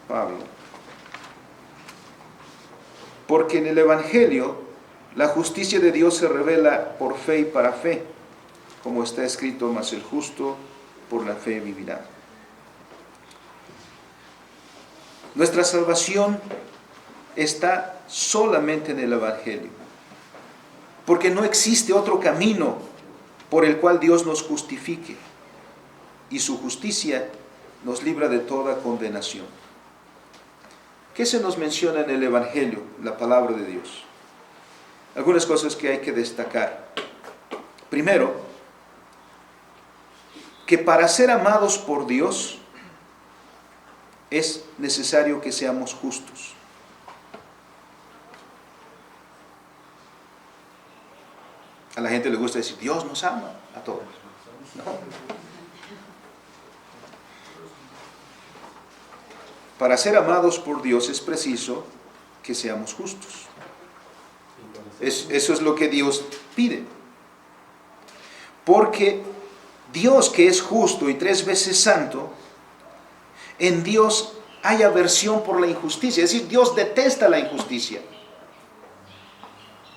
Pablo, porque en el Evangelio la justicia de Dios se revela por fe y para fe, como está escrito, mas el justo por la fe vivirá. Nuestra salvación está solamente en el Evangelio, porque no existe otro camino por el cual Dios nos justifique, y su justicia nos libra de toda condenación. ¿Qué se nos menciona en el Evangelio, la palabra de Dios? Algunas cosas que hay que destacar. Primero, que para ser amados por Dios es necesario que seamos justos. A la gente le gusta decir, Dios nos ama a todos. No. Para ser amados por Dios es preciso que seamos justos. Eso es lo que Dios pide. Porque Dios, que es justo y 3 veces santo, en Dios hay aversión por la injusticia. Es decir, Dios detesta la injusticia.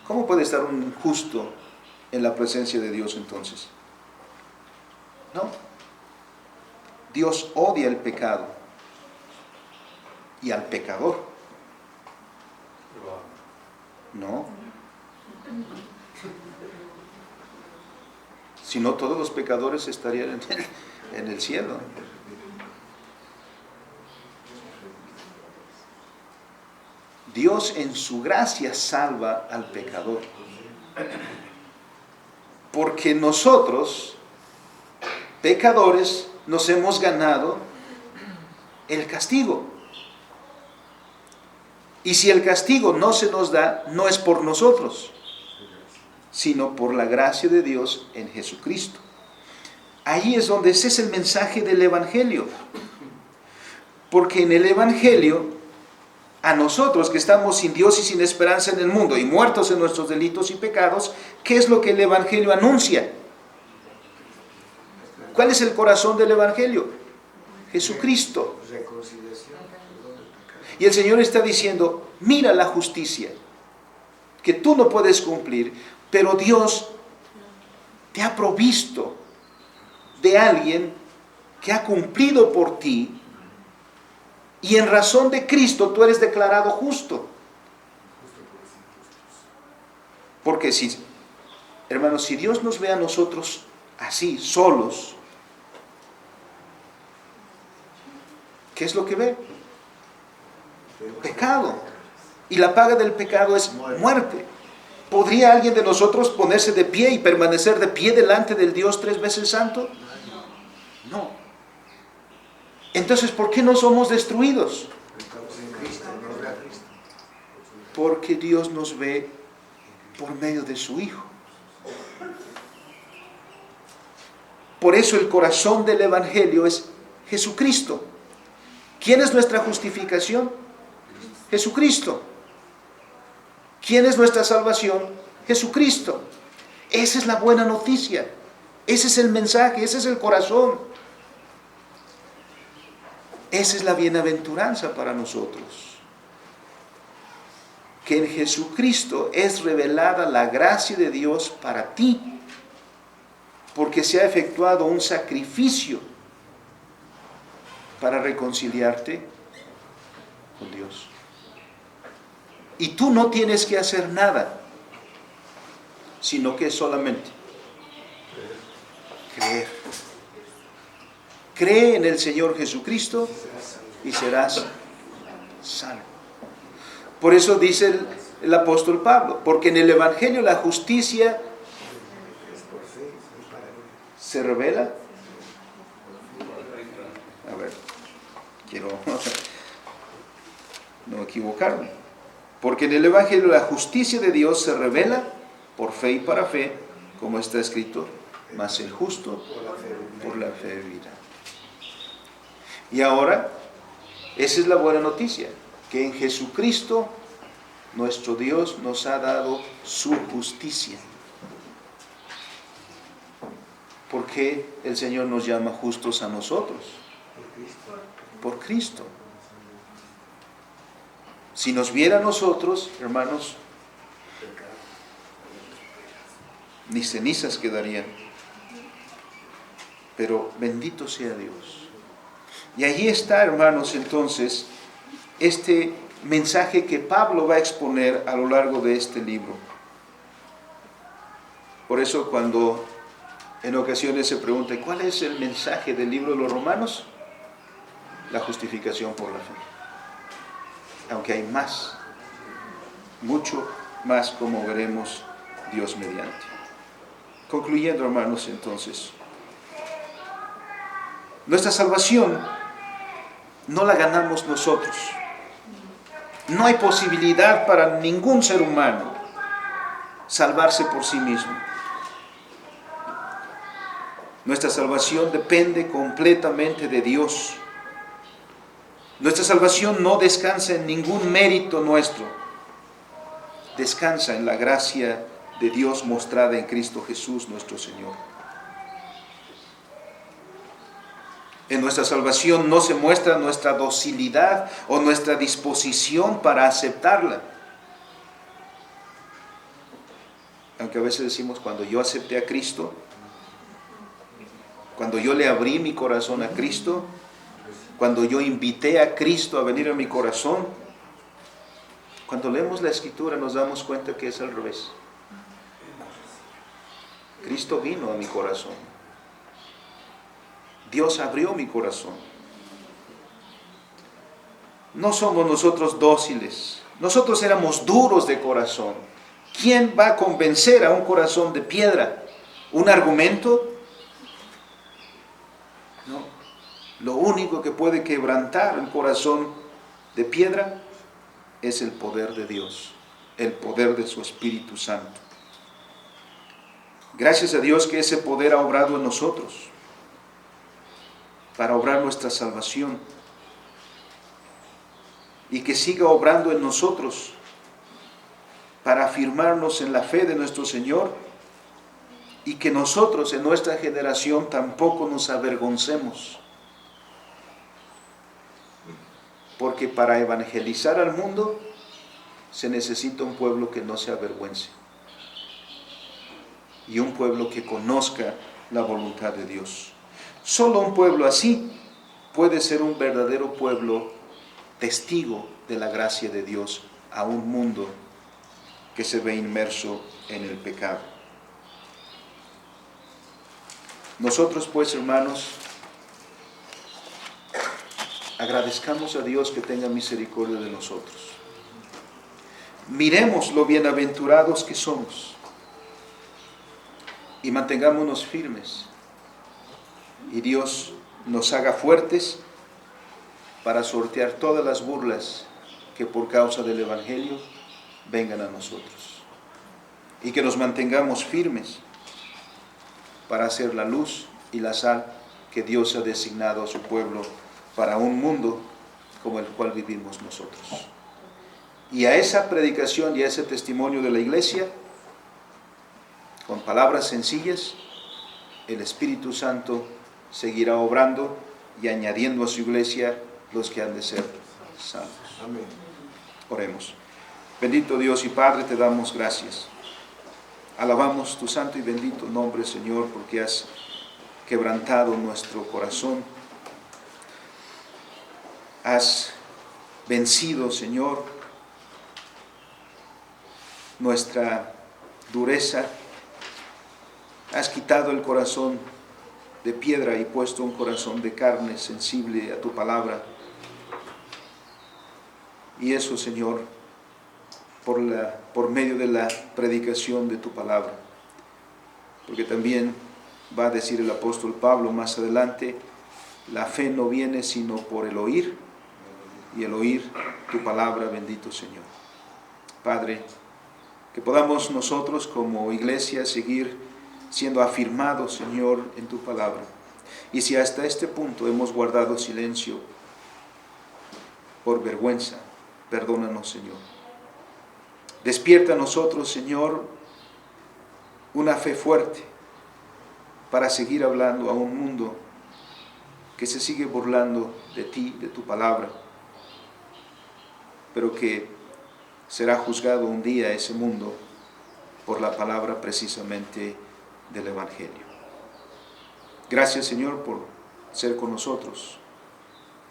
¿Cómo puede estar un justo en la presencia de Dios entonces? No. Dios odia el pecado y al pecador. No. Si no, todos los pecadores estarían en el cielo. Dios en su gracia salva al pecador. Porque nosotros, pecadores, nos hemos ganado el castigo. Y si el castigo no se nos da, no es por nosotros, sino por la gracia de Dios en Jesucristo. Ahí es donde ese es el mensaje del Evangelio. Porque en el Evangelio, a nosotros que estamos sin Dios y sin esperanza en el mundo y muertos en nuestros delitos y pecados, ¿qué es lo que el Evangelio anuncia? ¿Cuál es el corazón del Evangelio? Jesucristo. Reconciliación. Y el Señor está diciendo, mira la justicia que tú no puedes cumplir, pero Dios te ha provisto de alguien que ha cumplido por ti, y en razón de Cristo tú eres declarado justo. Porque si, hermanos, si Dios nos ve a nosotros así, solos, ¿qué es lo que ve? Pecado. Y la paga del pecado es muerte. ¿Podría alguien de nosotros ponerse de pie y permanecer de pie delante del Dios 3 veces santo? No. Entonces, ¿por qué no somos destruidos? Estamos en Cristo, no ve a Cristo. Porque Dios nos ve por medio de su Hijo. Por eso el corazón del Evangelio es Jesucristo. ¿Quién es nuestra justificación? Jesucristo. ¿Quién es nuestra salvación? Jesucristo. Esa es la buena noticia. Ese es el mensaje, ese es el corazón. Esa es la bienaventuranza para nosotros. Que en Jesucristo es revelada la gracia de Dios para ti, porque se ha efectuado un sacrificio para reconciliarte con Dios. Y tú no tienes que hacer nada, sino que solamente creer. Cree en el Señor Jesucristo y serás salvo. Por eso dice el apóstol Pablo, porque en el Evangelio la justicia se revela. A ver, quiero no equivocarme. Porque en el Evangelio la justicia de Dios se revela por fe y para fe, como está escrito, mas el justo por la fe vivirá. Y ahora, esa es la buena noticia, que en Jesucristo nuestro Dios nos ha dado su justicia. ¿Por qué el Señor nos llama justos a nosotros? Por Cristo. Si nos viera a nosotros, hermanos, ni cenizas quedarían. Pero bendito sea Dios. Y allí está, hermanos, entonces, este mensaje que Pablo va a exponer a lo largo de este libro. Por eso cuando en ocasiones se pregunta, ¿cuál es el mensaje del libro de los Romanos? La justificación por la fe. Aunque hay más, mucho más, como veremos Dios mediante. Concluyendo, hermanos, entonces, nuestra salvación no la ganamos nosotros. No hay posibilidad para ningún ser humano salvarse por sí mismo. Nuestra salvación depende completamente de Dios. Nuestra salvación no descansa en ningún mérito nuestro. Descansa en la gracia de Dios mostrada en Cristo Jesús nuestro Señor. En nuestra salvación no se muestra nuestra docilidad o nuestra disposición para aceptarla. Aunque a veces decimos, cuando yo acepté a Cristo, cuando yo le abrí mi corazón a Cristo, cuando yo invité a Cristo a venir a mi corazón, cuando leemos la Escritura nos damos cuenta que es al revés. Cristo vino a mi corazón. Dios abrió mi corazón. No somos nosotros dóciles. Nosotros éramos duros de corazón. ¿Quién va a convencer a un corazón de piedra? ¿Un argumento? No. Lo único que puede quebrantar un corazón de piedra es el poder de Dios, el poder de su Espíritu Santo. Gracias a Dios que ese poder ha obrado en nosotros para obrar nuestra salvación y que siga obrando en nosotros para afirmarnos en la fe de nuestro Señor y que nosotros en nuestra generación tampoco nos avergoncemos, porque para evangelizar al mundo se necesita un pueblo que no se avergüence y un pueblo que conozca la voluntad de Dios. Solo un pueblo así puede ser un verdadero pueblo testigo de la gracia de Dios a un mundo que se ve inmerso en el pecado. Nosotros pues, hermanos, agradezcamos a Dios que tenga misericordia de nosotros. Miremos lo bienaventurados que somos y mantengámonos firmes. Y Dios nos haga fuertes para sortear todas las burlas que por causa del Evangelio vengan a nosotros. Y que nos mantengamos firmes para hacer la luz y la sal que Dios ha designado a su pueblo para un mundo como el cual vivimos nosotros. Y a esa predicación y a ese testimonio de la iglesia, con palabras sencillas, el Espíritu Santo seguirá obrando y añadiendo a su iglesia los que han de ser salvos. Amén. Oremos. Bendito Dios y Padre, te damos gracias. Alabamos tu santo y bendito nombre, Señor, porque has quebrantado nuestro corazón. Has vencido, Señor, nuestra dureza. Has quitado el corazón de piedra y puesto un corazón de carne sensible a tu palabra. Y eso, Señor, por medio de la predicación de tu palabra. Porque también va a decir el apóstol Pablo más adelante, la fe no viene sino por el oír, y el oír tu palabra, bendito Señor. Padre, que podamos nosotros como iglesia seguir siendo afirmados, Señor, en tu palabra. Y si hasta este punto hemos guardado silencio por vergüenza, perdónanos, Señor. Despierta a nosotros, Señor, una fe fuerte para seguir hablando a un mundo que se sigue burlando de ti, de tu palabra, pero que será juzgado un día ese mundo por la palabra precisamente del Evangelio. Gracias, Señor, por ser con nosotros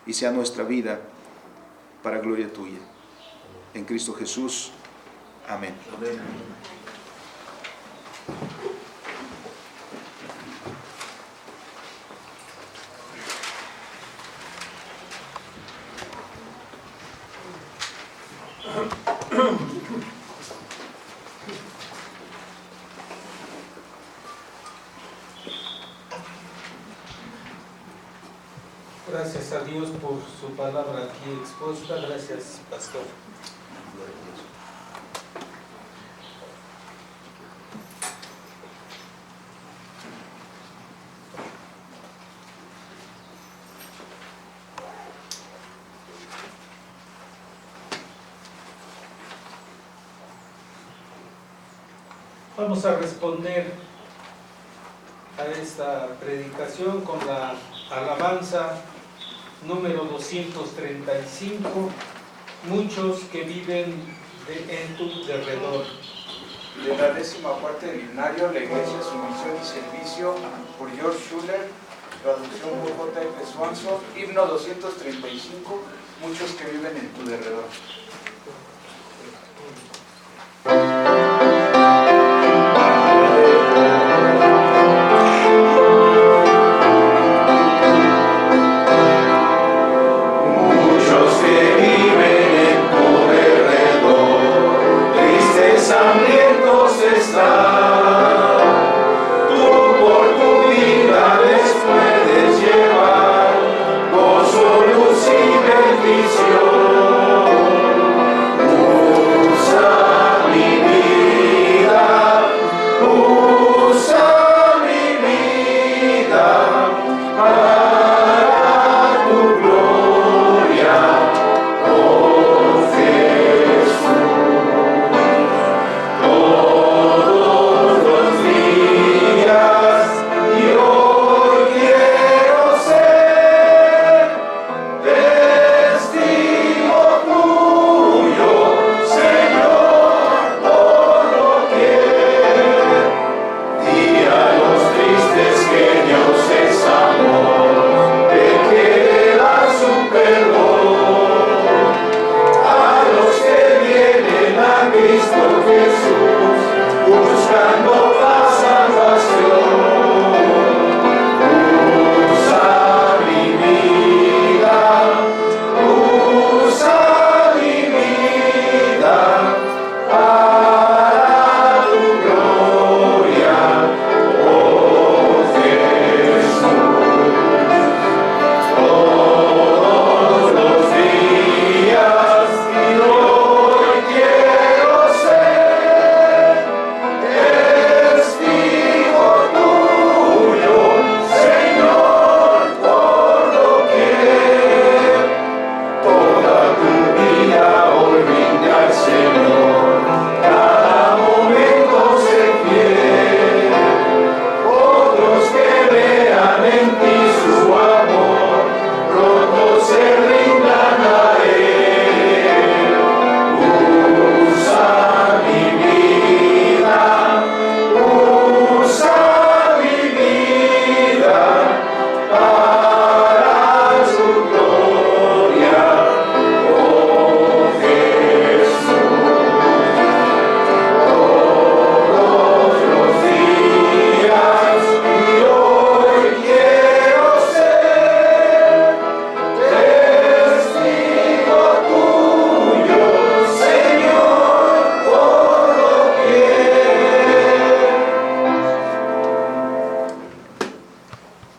y sea nuestra vida para gloria tuya. En Cristo Jesús. Amén. Amén. Gracias a Dios por su palabra aquí expuesta. Gracias, pastor. Vamos a responder a esta predicación con la alabanza número 235, muchos que viven en tu derredor. De la 10ª parte del himnario, la iglesia, su misión y servicio, por George Schuller, traducción por J.F. Swanson, himno 235, muchos que viven en tu derredor.